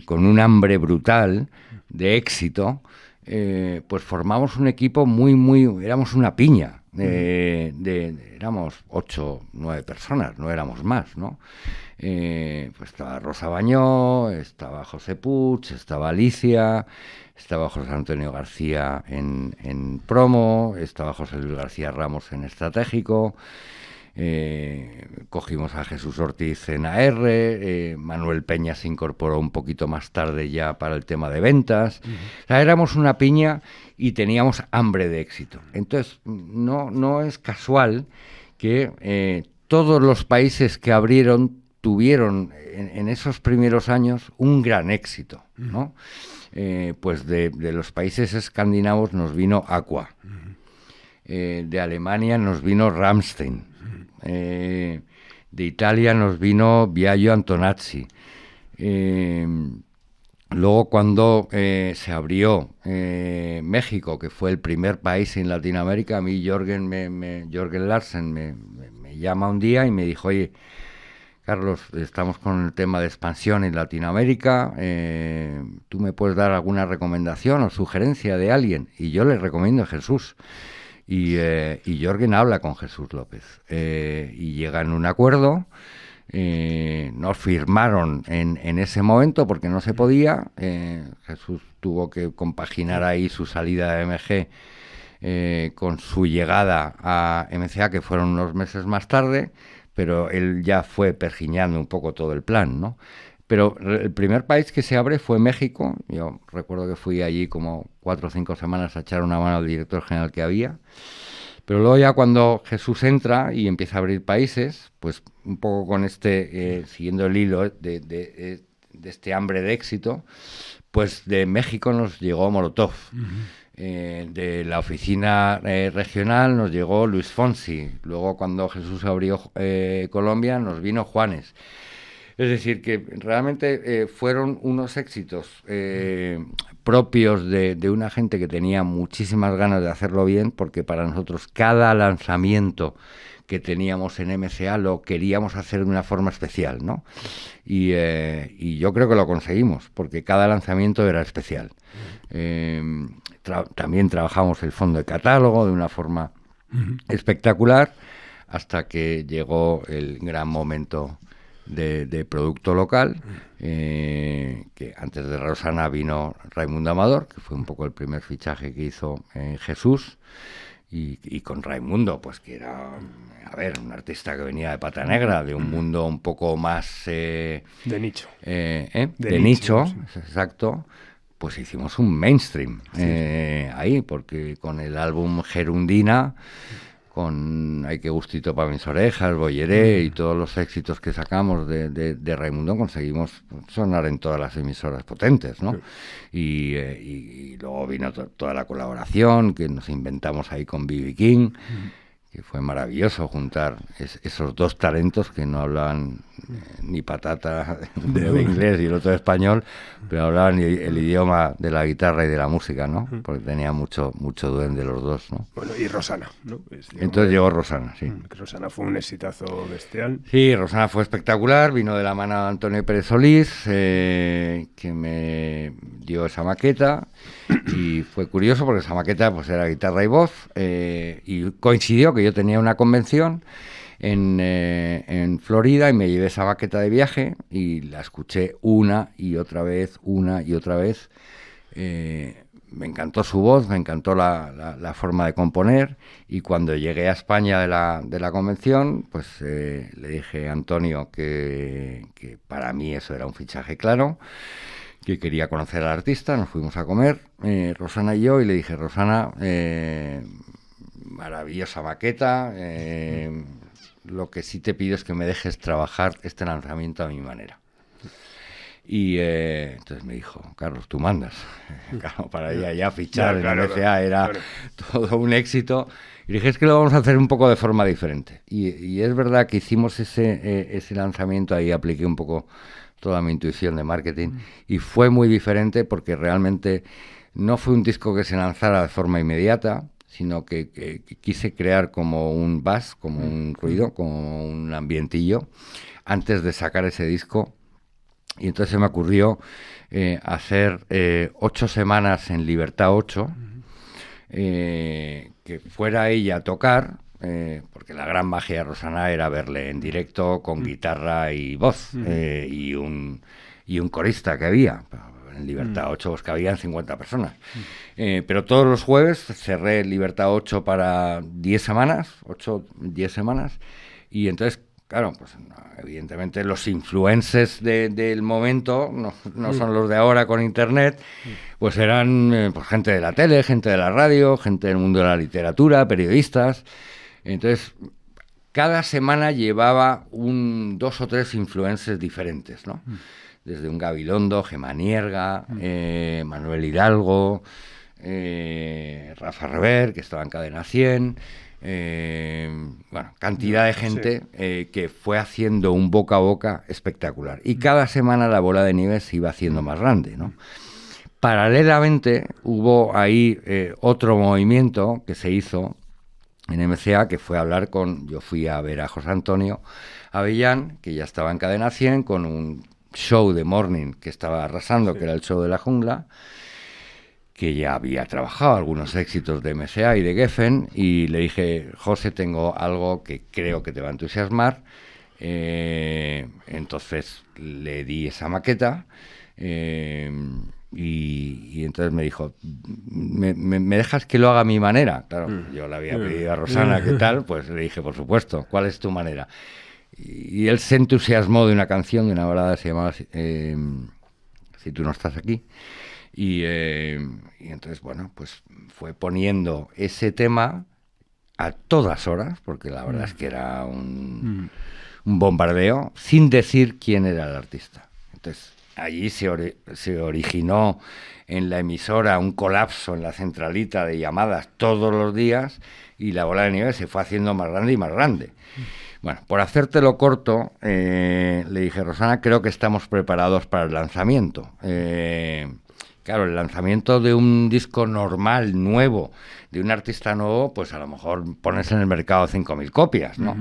un hambre brutal de éxito, pues formamos un equipo éramos una piña, éramos 8, 9 personas, no éramos más, ¿no? Pues estaba Rosa Bañó, estaba José Puig, estaba Alicia, estaba José Antonio García en promo, estaba José Luis García Ramos en estratégico. Cogimos a Jesús Ortiz en AR, Manuel Peña se incorporó un poquito más tarde ya para el tema de ventas. O sea, éramos una piña y teníamos hambre de éxito. Entonces, no es casual que todos los países que abrieron tuvieron en esos primeros años un gran éxito, ¿no? Pues de los países escandinavos nos vino Aqua, de Alemania nos vino Rammstein, de Italia nos vino Biagio Antonacci. Luego, cuando se abrió México, que fue el primer país en Latinoamérica, a mí Jørgen Larsen me llama un día y me dijo: oye, Carlos, estamos con el tema de expansión en Latinoamérica. ¿Tú me puedes dar alguna recomendación o sugerencia de alguien? Y yo le recomiendo a Jesús. Y Jürgen habla con Jesús López. Y llegan a un acuerdo. Nos firmaron en ese momento porque no se podía. Jesús tuvo que compaginar ahí su salida de MG con su llegada a MCA, que fueron unos meses más tarde, pero él ya fue pergiñando un poco todo el plan, ¿no? Pero el primer país que se abre fue México. Yo recuerdo que fui allí como 4 o 5 semanas a echar una mano al director general que había. Pero luego ya cuando Jesús entra y empieza a abrir países, pues un poco con siguiendo el hilo de este hambre de éxito, pues de México nos llegó Molotov. De la oficina regional nos llegó Luis Fonsi. Luego cuando Jesús abrió Colombia nos vino Juanes. Es decir, que realmente fueron unos éxitos propios de una gente que tenía muchísimas ganas de hacerlo bien, porque para nosotros cada lanzamiento que teníamos en MCA lo queríamos hacer de una forma especial, ¿no? Y yo creo que lo conseguimos, porque cada lanzamiento era especial. También trabajamos el fondo de catálogo de una forma espectacular, hasta que llegó el gran momento de producto local, que antes de Rosana vino Raimundo Amador, que fue un poco el primer fichaje que hizo Jesús, y con Raimundo, pues que era, a ver, un artista que venía de pata negra, de un mundo un poco más... de nicho. De nicho, sí. Exacto. Pues hicimos un mainstream ahí, porque con el álbum Gerundina, con Ay qué gustito para mis orejas, Bolleré y todos los éxitos que sacamos de Raimundo, conseguimos sonar en todas las emisoras potentes, ¿no? Sí. Y luego vino toda la colaboración que nos inventamos ahí con B.B. King, que fue maravilloso juntar esos dos talentos que no hablaban ni patata de inglés y el otro de español, pero hablaban el idioma de la guitarra y de la música, ¿no? Porque tenía mucho duende los dos, ¿no? Bueno, y Rosana, ¿no? Entonces llegó Rosana, sí. Rosana fue un exitazo bestial. Sí, Rosana fue espectacular, vino de la mano de Antonio Pérez Solís, que me dio esa maqueta, y fue curioso porque esa maqueta pues era guitarra y voz, y coincidió que yo tenía una convención en Florida y me llevé esa maqueta de viaje y la escuché una y otra vez. Me encantó su voz, me encantó la forma de componer, y cuando llegué a España de la convención, pues le dije a Antonio que para mí eso era un fichaje claro, que quería conocer al artista. Nos fuimos a comer, Rosana y yo, y le dije: Rosana, maravillosa maqueta, lo que sí te pido es que me dejes trabajar este lanzamiento a mi manera. Y entonces me dijo: Carlos, tú mandas. Claro, para ella ya fichar en la MCA era todo un éxito. Y dije: es que lo vamos a hacer un poco de forma diferente. Y es verdad que hicimos ese lanzamiento, ahí apliqué un poco toda mi intuición de marketing, y fue muy diferente porque realmente no fue un disco que se lanzara de forma inmediata, sino que quise crear como un buzz, como un ruido, como un ambientillo, antes de sacar ese disco. Y entonces se me ocurrió hacer 8 semanas en Libertad 8, que fuera ella a tocar, porque la gran magia de Rosana era verle en directo con guitarra y voz, y un corista que había. En Libertad 8 pues cabían 50 personas. Pero todos los jueves cerré Libertad 8 para 10 semanas, y entonces, claro, pues evidentemente los influencers del momento, no son los de ahora con internet, pues eran pues gente de la tele, gente de la radio, gente del mundo de la literatura, periodistas. Entonces, cada semana llevaba 2 o 3 influencers diferentes, ¿no? Desde un Gabilondo, Gemma Nierga, Manuel Hidalgo, Rafa Rever, que estaba en Cadena 100, bueno, cantidad de gente que fue haciendo un boca a boca espectacular. Y cada semana la bola de nieve se iba haciendo más grande, ¿no? Paralelamente hubo ahí otro movimiento que se hizo, en MCA, que fue a hablar yo fui a ver a José Antonio Avellán, que ya estaba en Cadena 100, con un show de morning que estaba arrasando, que era el show de la jungla, que ya había trabajado algunos éxitos de MCA y de Geffen, y le dije, José, tengo algo que creo que te va a entusiasmar. Entonces le di esa maqueta, y entonces me dijo, ¿me dejas que lo haga a mi manera? Claro, yo le había pedido a Rosana qué tal, pues le dije, por supuesto, ¿cuál es tu manera? Y él se entusiasmó de una canción, de una balada que se llamaba Si tú no estás aquí. Y entonces, bueno, pues fue poniendo ese tema a todas horas, porque la verdad es que era un bombardeo, sin decir quién era el artista. Entonces, allí se originó en la emisora un colapso en la centralita de llamadas todos los días, y la bola de nieve se fue haciendo más grande y más grande. Bueno, por hacértelo corto, le dije, Rosana, creo que estamos preparados para el lanzamiento. Claro, el lanzamiento de un disco normal, nuevo, de un artista nuevo, pues a lo mejor pones en el mercado 5.000 copias, ¿no?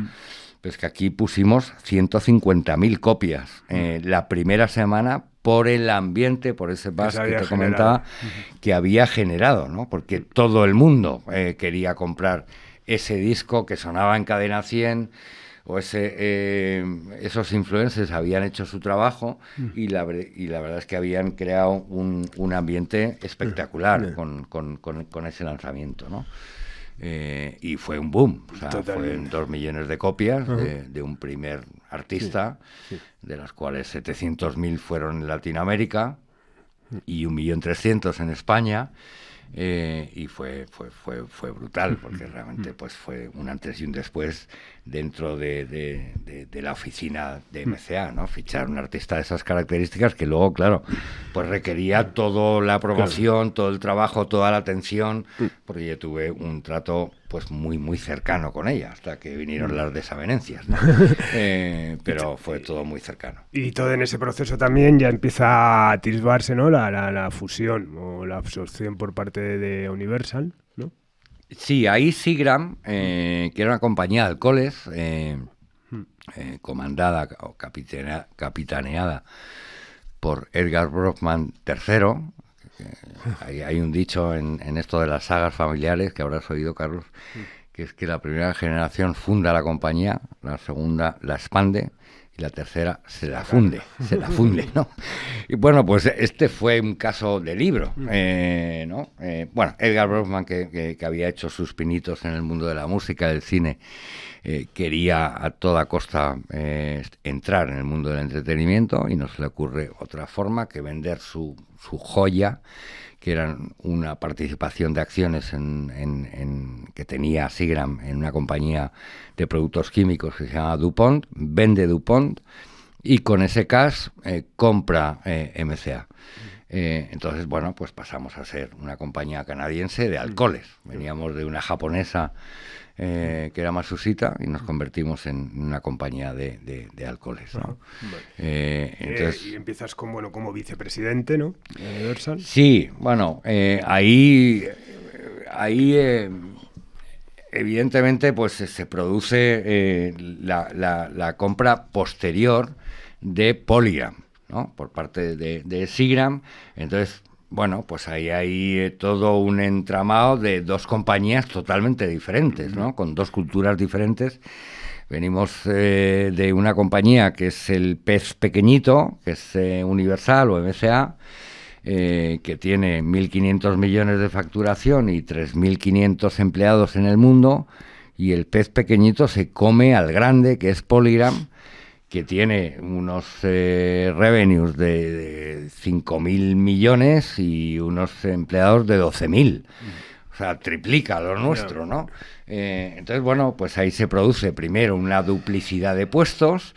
Pues que aquí pusimos 150.000 copias la primera semana, por el ambiente, por ese buzz que te comentaba, que había generado, ¿no? Porque todo el mundo quería comprar ese disco que sonaba en Cadena 100, o esos influencers habían hecho su trabajo, y la verdad es que habían creado un ambiente espectacular con ese lanzamiento, ¿no? Y fue un boom, o sea, fueron 2 millones de copias de un primer artista, de las cuales 700.000 fueron en Latinoamérica y 1.300.000 en España. Y fue brutal, porque realmente pues fue un antes y un después dentro de la oficina de MCA, ¿no? Fichar un artista de esas características, que luego, claro, pues requería toda la promoción, todo el trabajo, toda la atención, porque yo tuve un trato pues muy cercano con ella, hasta que vinieron las desavenencias, ¿no? Pero fue todo muy cercano. Y todo en ese proceso también ya empieza a atisbarse, ¿no? La fusión o la absorción por parte de Universal, ¿no? Sí, ahí Seagram, que era una compañía de alcoholes, comandada o capitaneada por Edgar Brockman III. Hay un dicho en esto de las sagas familiares, que habrás oído, Carlos, que es que la primera generación funda la compañía, la segunda la expande, y la tercera se la funde, ¿no? Y bueno, pues este fue un caso de libro, ¿no? Bueno, Edgar Brockman, que había hecho sus pinitos en el mundo de la música, del cine, quería a toda costa entrar en el mundo del entretenimiento, y no se le ocurre otra forma que vender su joya, que eran una participación de acciones que tenía Seagram en una compañía de productos químicos que se llama DuPont, vende DuPont, y con ese cash compra MCA. Entonces, bueno, pues pasamos a ser una compañía canadiense de alcoholes. Veníamos de una japonesa que era Matsushita, y nos convertimos en una compañía de alcoholes, ¿no? Entonces, y empiezas como vicepresidente, ¿no? Universal. Sí, bueno, ahí evidentemente pues se produce la compra posterior de Polygram, ¿no? Por parte de Seagram. Entonces, bueno, pues ahí hay todo un entramado de dos compañías totalmente diferentes, ¿no? Con dos culturas diferentes. Venimos de una compañía que es el pez pequeñito, que es Universal o MCA, que tiene 1.500 millones de facturación y 3.500 empleados en el mundo, y el pez pequeñito se come al grande, que es Polygram, que tiene unos revenues de 5.000 millones y unos empleados de 12.000. O sea, triplica lo nuestro, ¿no? Entonces, bueno, pues ahí se produce primero una duplicidad de puestos.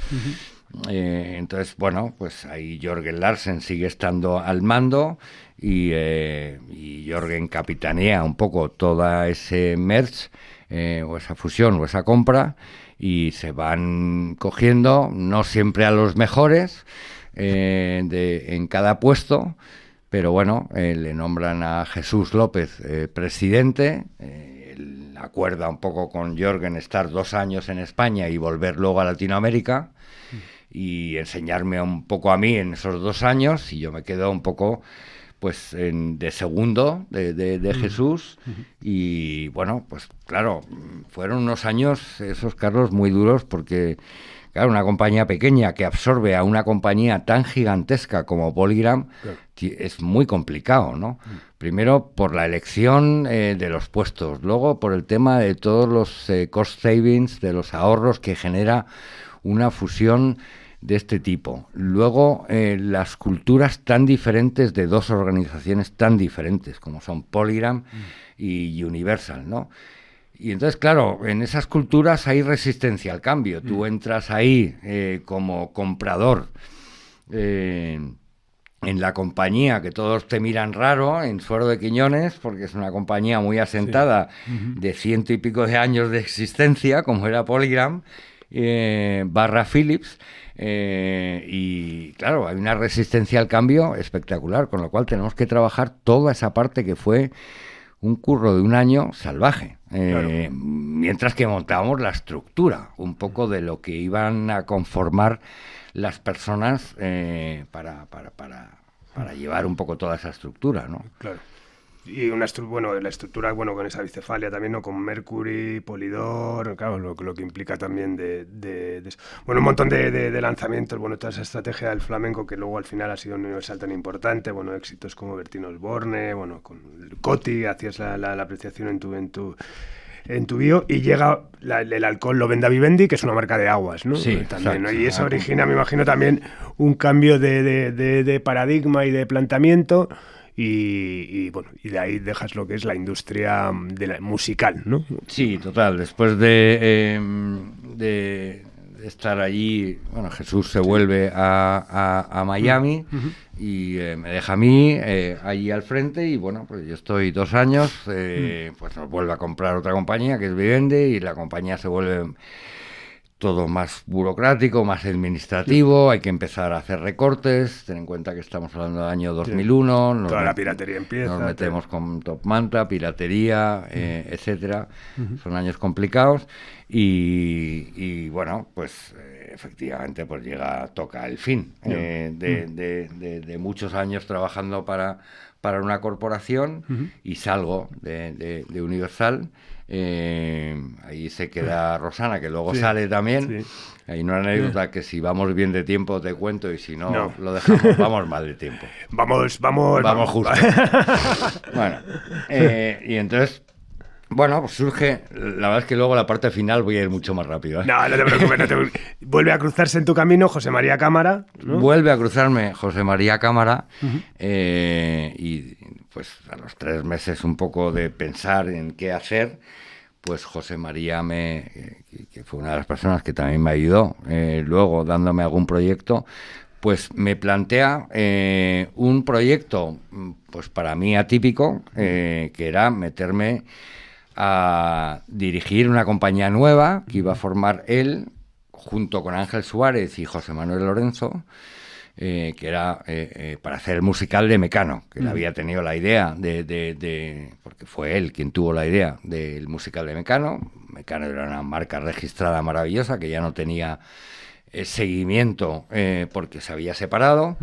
Entonces, bueno, pues ahí Jørgen Larsen sigue estando al mando, y Jørgen capitanea un poco toda ese merge, o esa fusión o esa compra, y se van cogiendo, no siempre a los mejores en cada puesto, pero bueno, le nombran a Jesús López presidente, él acuerda un poco con Jürgen estar 2 años en España y volver luego a Latinoamérica y enseñarme un poco a mí en esos 2 años, y yo me quedo un poco pues de segundo de Jesús, y bueno, pues claro, fueron unos años esos, Carlos, muy duros, porque claro, una compañía pequeña que absorbe a una compañía tan gigantesca como Polygram, claro, es muy complicado, ¿no? Primero por la elección de los puestos, luego por el tema de todos los cost savings, de los ahorros que genera una fusión de este tipo. Luego las culturas tan diferentes de 2 organizaciones tan diferentes como son Polygram y Universal, ¿no? Y entonces, claro, en esas culturas hay resistencia al cambio. Tú entras ahí como comprador en la compañía, que todos te miran raro, en Suero de Quiñones, porque es una compañía muy asentada, de 100 y pico de años de existencia, como era Polygram, barra Philips, y claro, hay una resistencia al cambio espectacular, con lo cual tenemos que trabajar toda esa parte que fue un curro de 1 año salvaje, claro, mientras que montábamos la estructura, un poco de lo que iban a conformar las personas para llevar un poco toda esa estructura, ¿no? Claro. Y la estructura, con esa bicefalia también, ¿no? Con Mercury, Polydor, claro, lo que implica también de eso. Bueno, un montón de lanzamientos, toda esa estrategia del flamenco que luego al final ha sido un universal tan importante, éxitos como Bertino Osborne, con Coti, hacías la apreciación en tu bio, y llega el alcohol Lo Venda Vivendi, que es una marca de aguas, ¿no? Sí, también, exacto. ¿no? Y eso origina, me imagino, también un cambio de paradigma y de planteamiento. Y de ahí dejas lo que es la industria musical, ¿no? Sí, total. Después de estar allí, Jesús se vuelve a Miami y me deja a mí allí al frente, y pues yo estoy 2 años, pues nos vuelve a comprar otra compañía que es Vivendi, y la compañía se vuelve todo más burocrático, más administrativo, hay que empezar a hacer recortes, ten en cuenta que estamos hablando del año 2001, toda la piratería empieza, nos metemos con Top Manta, piratería, etcétera, son años complicados, y pues efectivamente pues toca el fin de muchos años trabajando para una corporación, y salgo de Universal. Ahí se queda Rosana, que luego sale también. Sí. Hay una anécdota que si vamos bien de tiempo te cuento, y si no, lo dejamos, vamos mal de tiempo. Vamos justo. Bueno, y entonces, pues surge, la verdad es que luego la parte final voy a ir mucho más rápido, ¿eh? No te preocupes, Vuelve a cruzarse en tu camino José María Cámara, ¿no? Vuelve a cruzarme José María Cámara, y pues a los 3 meses un poco de pensar en qué hacer, pues José María que fue una de las personas que también me ayudó, luego dándome algún proyecto, pues me plantea un proyecto, pues para mí atípico, que era meterme a dirigir una compañía nueva que iba a formar él, junto con Ángel Suárez y José Manuel Lorenzo, que era para hacer el musical de Mecano, que él había tenido la idea porque fue él quien tuvo la idea del musical de Mecano. Mecano era una marca registrada maravillosa que ya no tenía seguimiento porque se había separado,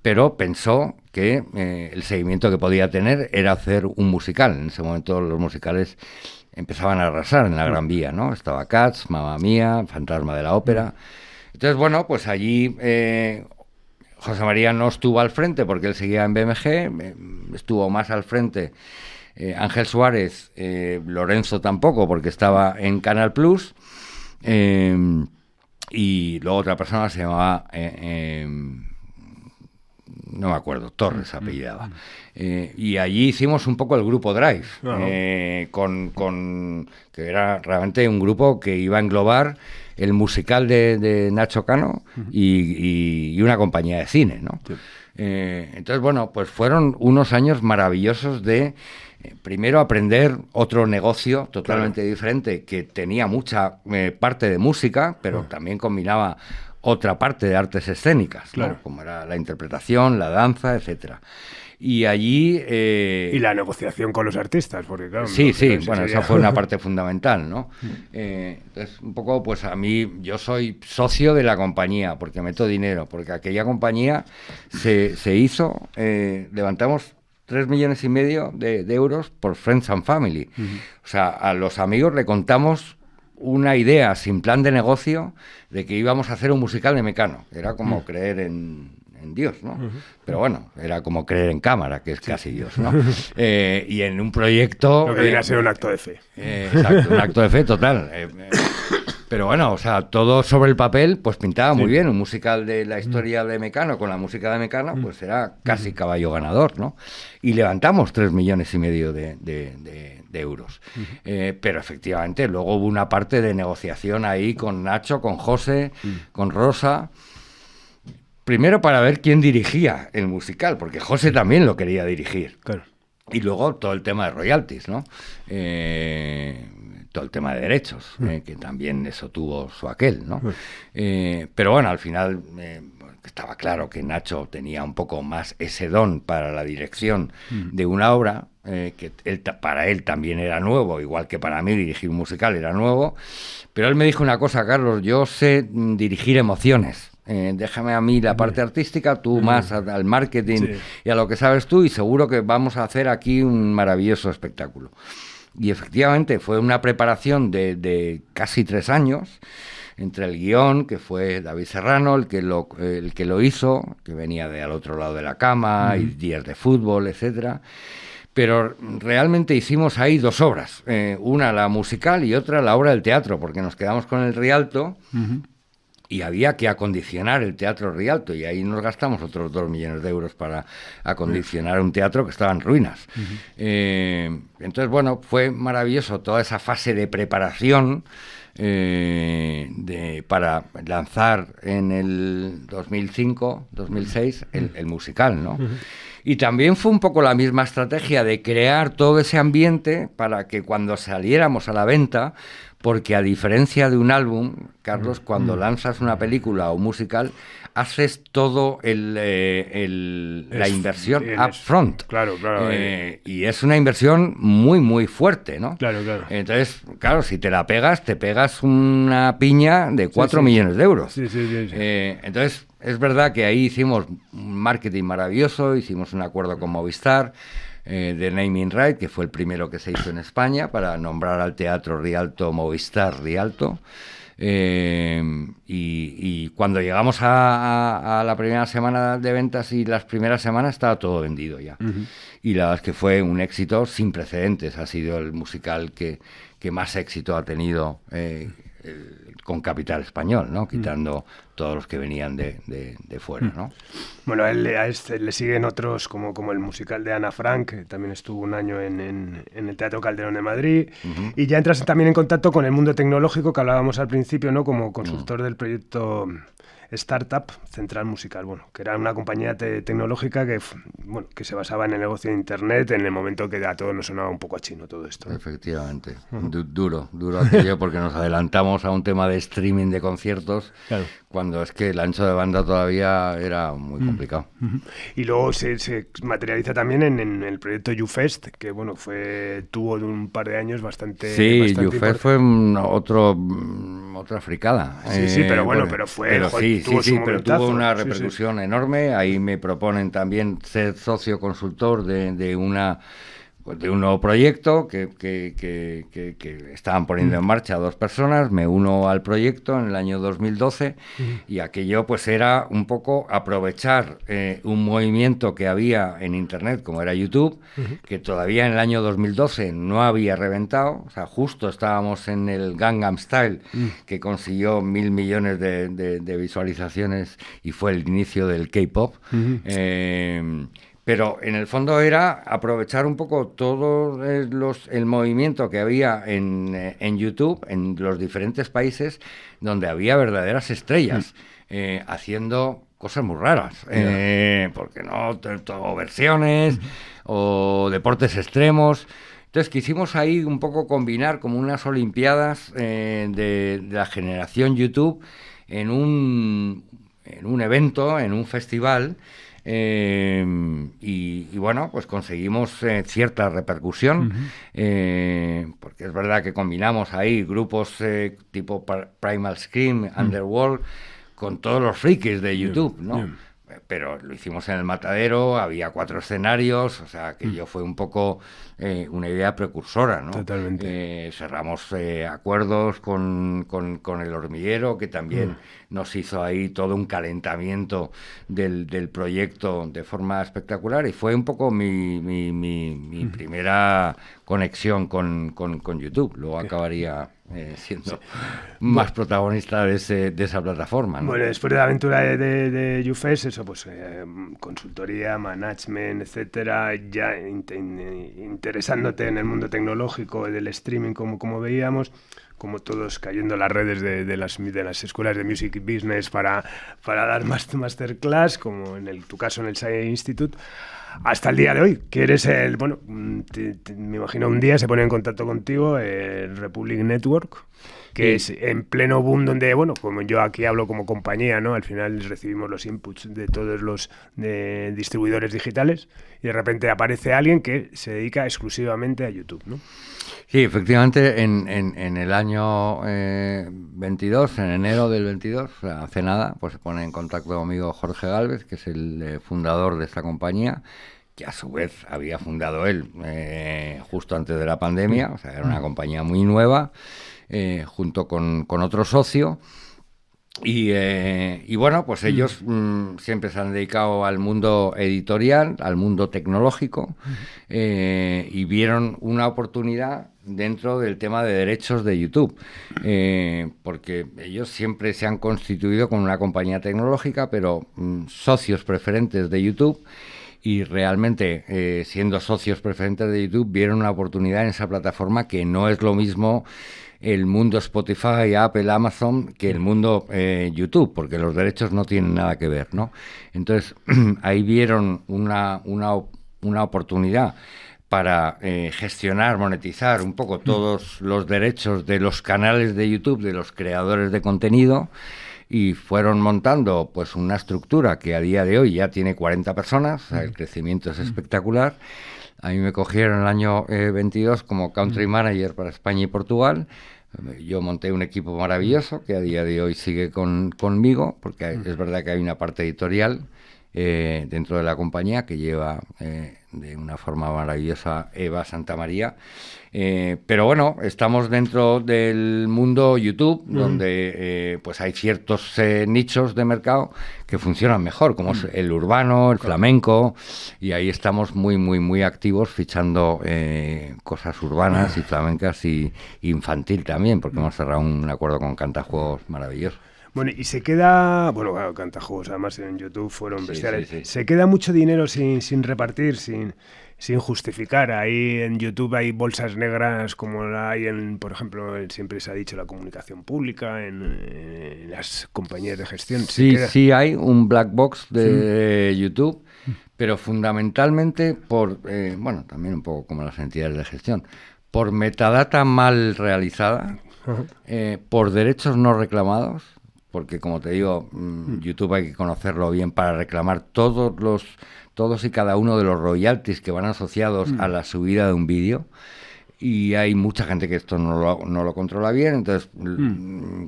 pero pensó que el seguimiento que podía tener era hacer un musical. En ese momento los musicales empezaban a arrasar en la Gran Vía, ¿no? Estaba Cats, Mamma Mía, Fantasma de la Ópera. Entonces, pues allí José María no estuvo al frente porque él seguía en BMG, estuvo más al frente Ángel Suárez, Lorenzo tampoco porque estaba en Canal Plus, y luego otra persona se llamaba, no me acuerdo, Torres apellidaba. Y allí hicimos un poco el grupo Drive, que era realmente un grupo que iba a englobar el musical de Nacho Cano y una compañía de cine, ¿no? Sí. Entonces, bueno, pues fueron unos años maravillosos de, primero, aprender otro negocio totalmente diferente, que tenía mucha parte de música, pero también combinaba otra parte de artes escénicas, ¿no? Como era la interpretación, la danza, etcétera. Y allí... y la negociación con los artistas, porque claro... Sí, bueno, esa fue una parte fundamental, ¿no? Entonces, un poco, pues a mí, yo soy socio de la compañía, porque meto dinero, porque aquella compañía se hizo, levantamos 3,5 millones de euros por Friends and Family. O sea, a los amigos le contamos una idea sin plan de negocio de que íbamos a hacer un musical de Mecano. Era como creer en Dios, ¿no? Pero bueno, era como creer en cámara, que es casi Dios, ¿no? Y en un proyecto... Lo que viene a ser un acto de fe. Exacto, un acto de fe total. Pero bueno, o sea, todo sobre el papel, pues pintaba muy bien. Un musical de la historia de Mecano con la música de Mecano, pues era casi caballo ganador, ¿no? Y levantamos 3,5 millones de euros. Pero efectivamente, luego hubo una parte de negociación ahí con Nacho, con José, con Rosa... Primero para ver quién dirigía el musical, porque José también lo quería dirigir. Claro. Y luego todo el tema de royalties, ¿no? Todo el tema de derechos, que también eso tuvo su aquel, ¿no? Pero bueno, al final estaba claro que Nacho tenía un poco más ese don para la dirección de una obra, que para él también era nuevo, igual que para mí dirigir un musical era nuevo. Pero él me dijo una cosa: Carlos, yo sé dirigir emociones. Déjame a mí la parte artística, tú más al marketing y a lo que sabes tú, y seguro que vamos a hacer aquí un maravilloso espectáculo. Y efectivamente fue una preparación de casi 3 años, entre el guión, que fue David Serrano, el que lo hizo, que venía de al otro lado de la cama, y días de fútbol, etcétera. Pero realmente hicimos ahí 2 obras, una la musical y otra la obra del teatro, porque nos quedamos con el Rialto. Y había que acondicionar el Teatro Rialto, y ahí nos gastamos otros 2 millones de euros para acondicionar un teatro que estaba en ruinas. Entonces, bueno, fue maravilloso toda esa fase de preparación para lanzar en el 2005, 2006 el musical, ¿no? Y también fue un poco la misma estrategia de crear todo ese ambiente para que cuando saliéramos a la venta, porque a diferencia de un álbum, Carlos, cuando lanzas una película o un musical, haces todo la inversión up front. Claro. Y es una inversión muy, muy fuerte, ¿no? Claro. Entonces, claro, si te pegas una piña de 4 millones de euros. Sí. Entonces, es verdad que ahí hicimos un marketing maravilloso, hicimos un acuerdo con Movistar, de naming right, que fue el primero que se hizo en España para nombrar al Teatro Rialto Movistar Rialto. Y cuando llegamos a la primera semana de ventas y las primeras semanas estaba todo vendido ya. Y la verdad es que fue un éxito sin precedentes. Ha sido el musical que más éxito ha tenido con capital español, ¿no? Quitando todos los que venían de fuera, ¿no? Bueno, a este le siguen otros como el musical de Ana Frank, que también estuvo un año en el Teatro Calderón de Madrid, y ya entras también en contacto con el mundo tecnológico que hablábamos al principio, ¿no? Como consultor del proyecto Startup Central Musical, que era una compañía tecnológica que se basaba en el negocio de Internet en el momento que a todos nos sonaba un poco a chino todo esto, ¿no? Efectivamente, duro aquello, porque nos adelantamos a un tema de streaming de conciertos, claro, cuando es que el ancho de banda todavía era muy complicado. Y luego se materializa también en el proyecto YouFest, que tuvo un par de años bastante... Sí, YouFest fue otra fricada. Sí, pero tuvo una repercusión enorme. Ahí me proponen también ser socio consultor de un nuevo proyecto que estaban poniendo en marcha 2 personas. Me uno al proyecto en el año 2012 y aquello pues era un poco aprovechar un movimiento que había en Internet, como era YouTube, que todavía en el año 2012 no había reventado. O sea, justo estábamos en el Gangnam Style, que consiguió 1.000 millones de visualizaciones y fue el inicio del K-pop. pero en el fondo era aprovechar un poco todo el movimiento que había en YouTube, en los diferentes países donde había verdaderas estrellas, haciendo cosas muy raras, porque no, todo versiones o deportes extremos. Entonces quisimos ahí un poco combinar como unas olimpiadas de la generación YouTube en un evento, en un festival, y bueno, pues conseguimos cierta repercusión, porque es verdad que combinamos ahí grupos tipo Primal Scream, Underworld, con todos los frikis de YouTube, ¿no? Pero lo hicimos en el Matadero, había 4 escenarios, o sea, que yo fue un poco una idea precursora, ¿no? Totalmente. Cerramos acuerdos con El Hormiguero, que también nos hizo ahí todo un calentamiento del proyecto de forma espectacular, y fue un poco mi primera conexión con YouTube. Luego acabaría siendo más protagonista de esa plataforma, ¿no? Bueno, después de la aventura de YouFest, eso, pues consultoría, management, etcétera, ya interesándote en el mundo tecnológico, del streaming, como veíamos, como todos cayendo en las redes de las escuelas de Music Business para dar masterclass, como en tu caso en el SAE Institute, hasta el día de hoy, que eres me imagino un día se pone en contacto contigo el Republic Network, que es en pleno boom donde, bueno, como yo aquí hablo como compañía, ¿no? Al final recibimos los inputs de todos los distribuidores digitales y de repente aparece alguien que se dedica exclusivamente a YouTube, ¿no? Sí, efectivamente, en el año 22, en enero del 22, o sea, hace nada, pues se pone en contacto conmigo Jorge Gálvez, que es el fundador de esta compañía, que a su vez había fundado él justo antes de la pandemia, o sea, era una compañía muy nueva, junto con otro socio. Y bueno, pues ellos siempre se han dedicado al mundo editorial, al mundo tecnológico, y vieron una oportunidad dentro del tema de derechos de YouTube, porque ellos siempre se han constituido como una compañía tecnológica, pero socios preferentes de YouTube, y realmente siendo socios preferentes de YouTube vieron una oportunidad en esa plataforma, que no es lo mismo el mundo Spotify, Apple, Amazon, que el mundo YouTube, porque los derechos no tienen nada que ver, ¿no? Entonces, ahí vieron una oportunidad para gestionar, monetizar un poco todos los derechos de los canales de YouTube, de los creadores de contenido, y fueron montando pues una estructura que a día de hoy ya tiene 40 personas, o sea, el crecimiento es espectacular. A mí me cogieron el año 22 como country manager para España y Portugal. Yo monté un equipo maravilloso que a día de hoy sigue conmigo, porque es verdad que hay una parte editorial dentro de la compañía que lleva de una forma maravillosa Eva Santamaría. Pero bueno, estamos dentro del mundo YouTube, donde pues hay ciertos nichos de mercado que funcionan mejor, como es el urbano, el flamenco, y ahí estamos muy activos fichando cosas urbanas y flamencas y infantil también, porque hemos cerrado un acuerdo con Cantajuegos maravilloso. Bueno, y se queda, bueno, claro, Cantajuegos además en YouTube fueron bestiales. Sí. Se queda mucho dinero sin repartir, sin justificar. Ahí en YouTube hay bolsas negras como la hay por ejemplo, siempre se ha dicho la comunicación pública, en las compañías de gestión. Sí, hay un black box de YouTube, pero fundamentalmente bueno, también un poco como las entidades de gestión, por metadata mal realizada, por derechos no reclamados, porque como te digo, YouTube hay que conocerlo bien para reclamar todos y cada uno de los royalties que van asociados a la subida de un vídeo, y hay mucha gente que esto no lo controla bien. Entonces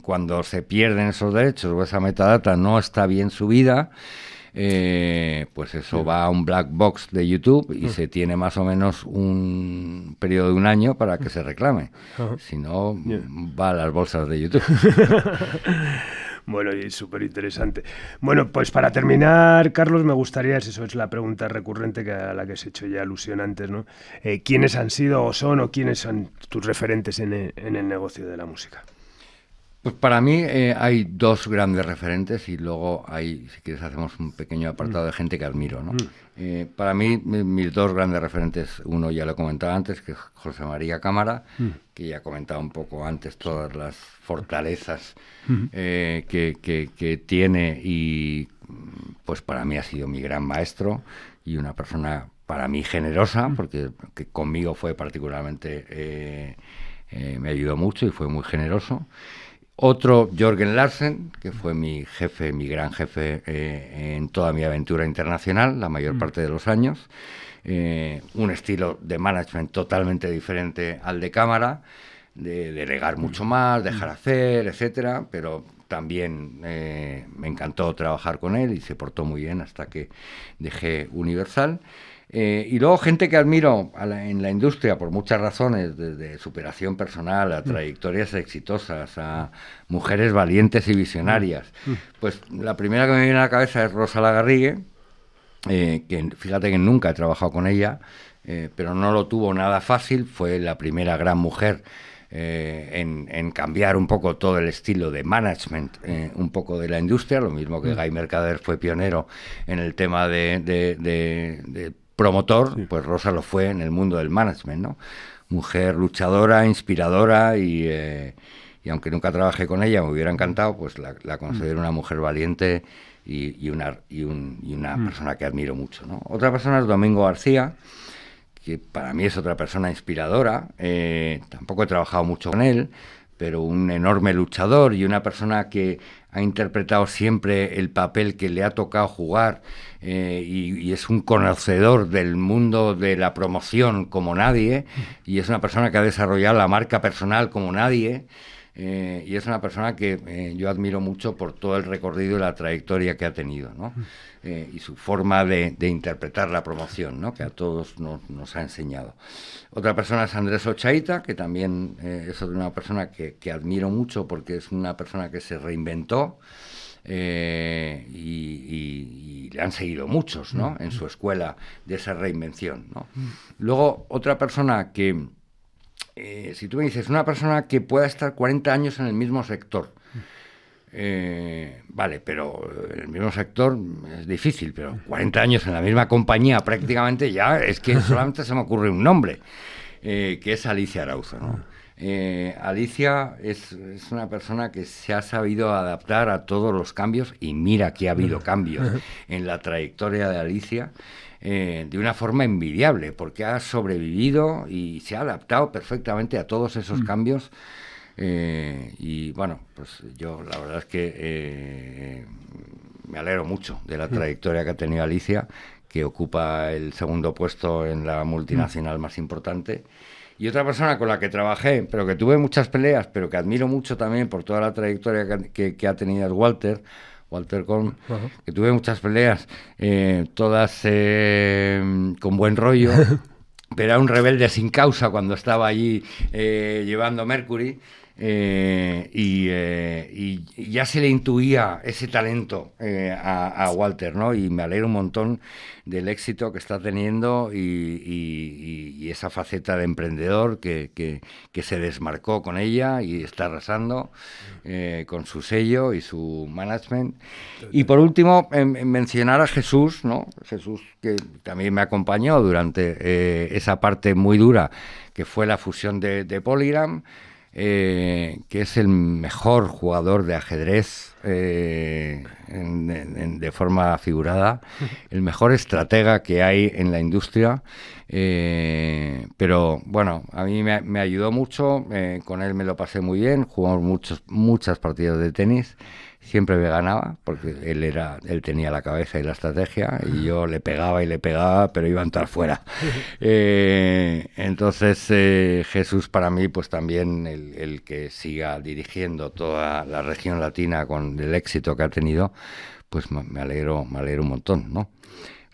cuando se pierden esos derechos o esa metadata no está bien subida, pues eso va a un black box de YouTube y se tiene más o menos un periodo de un año para que se reclame. Si no, va a las bolsas de YouTube. Bueno, y súper interesante. Bueno, pues para terminar, Carlos, me gustaría, eso es la pregunta recurrente a la que has hecho ya alusión antes, ¿no? ¿Quiénes han sido o son o quiénes son tus referentes en el negocio de la música? Pues para mí hay dos grandes referentes y luego hay, si quieres, hacemos un pequeño apartado de gente que admiro, ¿no? Para mí, mis dos grandes referentes, uno ya lo he comentado antes, que es José María Cámara, que ya he comentado un poco antes todas las fortalezas que tiene y pues para mí ha sido mi gran maestro y una persona para mí generosa, porque que conmigo fue particularmente, me ayudó mucho y fue muy generoso. Otro, Jørgen Larsen, que fue mi jefe, mi gran jefe en toda mi aventura internacional, la mayor parte de los años. Un estilo de management totalmente diferente al de Cámara, de delegar mucho más, dejar hacer, etcétera, pero también me encantó trabajar con él y se portó muy bien hasta que dejé Universal. Y luego gente que admiro en la industria por muchas razones, desde superación personal a trayectorias exitosas, a mujeres valientes y visionarias. Pues la primera que me viene a la cabeza es Rosa Lagarrigue, que fíjate que nunca he trabajado con ella, pero no lo tuvo nada fácil, fue la primera gran mujer en cambiar un poco todo el estilo de management, un poco de la industria, lo mismo que Guy Mercader fue pionero en el tema de promotor, sí. Pues Rosa lo fue en el mundo del management, ¿no? Mujer luchadora, inspiradora y aunque nunca trabajé con ella, me hubiera encantado, pues la considero una mujer valiente y una persona que admiro mucho, ¿no? Otra persona es Domingo García, que para mí es otra persona inspiradora, tampoco he trabajado mucho con él, pero un enorme luchador y una persona que ha interpretado siempre el papel que le ha tocado jugar y es un conocedor del mundo de la promoción como nadie y es una persona que ha desarrollado la marca personal como nadie y es una persona que yo admiro mucho por todo el recorrido y la trayectoria que ha tenido, ¿no? Y su forma de interpretar la promoción, ¿no? Que a todos nos ha enseñado. Otra persona es Andrés Ochaíta, que también es una persona que admiro mucho porque es una persona que se reinventó y le han seguido muchos, ¿no? En su escuela de esa reinvención, ¿no? Luego, otra persona que, si tú me dices, una persona que pueda estar 40 años en el mismo sector, vale, pero el mismo sector es difícil, pero 40 años en la misma compañía prácticamente ya es que solamente se me ocurre un nombre, que es Alicia Arauzo, ¿no? Alicia es una persona que se ha sabido adaptar a todos los cambios y mira que ha habido cambios en la trayectoria de Alicia de una forma envidiable porque ha sobrevivido y se ha adaptado perfectamente a todos esos cambios. Y bueno, pues yo la verdad es que me alegro mucho de la trayectoria que ha tenido Alicia, que ocupa el segundo puesto en la multinacional más importante. Y otra persona con la que trabajé, pero que tuve muchas peleas, pero que admiro mucho también por toda la trayectoria que ha tenido, es Walter Colm, que tuve muchas peleas, todas con buen rollo. Pero era un rebelde sin causa cuando estaba allí llevando Mercury y ya se le intuía ese talento a Walter, ¿no? Y me alegro un montón del éxito que está teniendo y esa faceta de emprendedor que se desmarcó con ella y está arrasando con su sello y su management. Y por último, mencionar a Jesús, ¿no? Jesús, que también me acompañó durante esa parte muy dura que fue la fusión de Polygram, que es el mejor jugador de ajedrez de forma figurada, el mejor estratega que hay en la industria, pero bueno, a mí me ayudó mucho, con él me lo pasé muy bien, jugamos muchas partidas de tenis. Siempre me ganaba, porque él tenía la cabeza y la estrategia, y yo le pegaba, pero iba a entrar fuera. Entonces, Jesús para mí, pues también el que siga dirigiendo toda la región latina con el éxito que ha tenido, pues me alegro un montón, ¿no?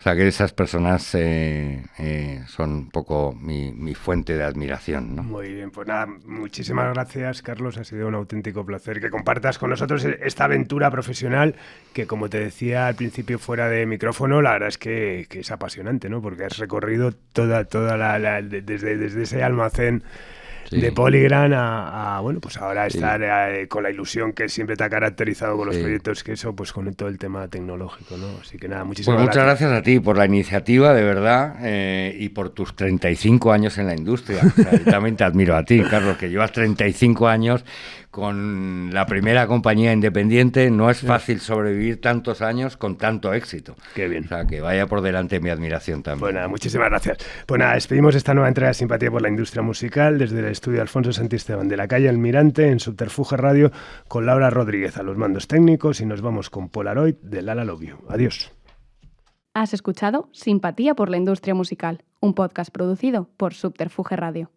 O sea, que esas personas son un poco mi fuente de admiración, ¿no? Muy bien, pues nada, muchísimas gracias, Carlos. Ha sido un auténtico placer que compartas con nosotros esta aventura profesional que, como te decía al principio fuera de micrófono, la verdad es que es apasionante, ¿no? Porque has recorrido toda desde ese almacén de Polygram a bueno, pues ahora estar con la ilusión que siempre te ha caracterizado con los proyectos, que eso, pues con todo el tema tecnológico, ¿no? Así que nada, muchísimas gracias. Muchas gracias a ti por la iniciativa, de verdad, y por tus 35 años en la industria. O sea, yo también te admiro a ti, Carlos, que llevas 35 años con la primera compañía independiente. No es fácil sobrevivir tantos años con tanto éxito. Qué bien. O sea, que vaya por delante mi admiración también. Pues nada, muchísimas gracias. Pues nada, despedimos esta nueva entrega de Simpatía por la Industria Musical desde el estudio Alfonso Santisteban de la calle Almirante en Subterfuge Radio con Laura Rodríguez a los mandos técnicos y nos vamos con Polaroid de Lala Love You. Adiós. Has escuchado Simpatía por la Industria Musical, un podcast producido por Subterfuge Radio.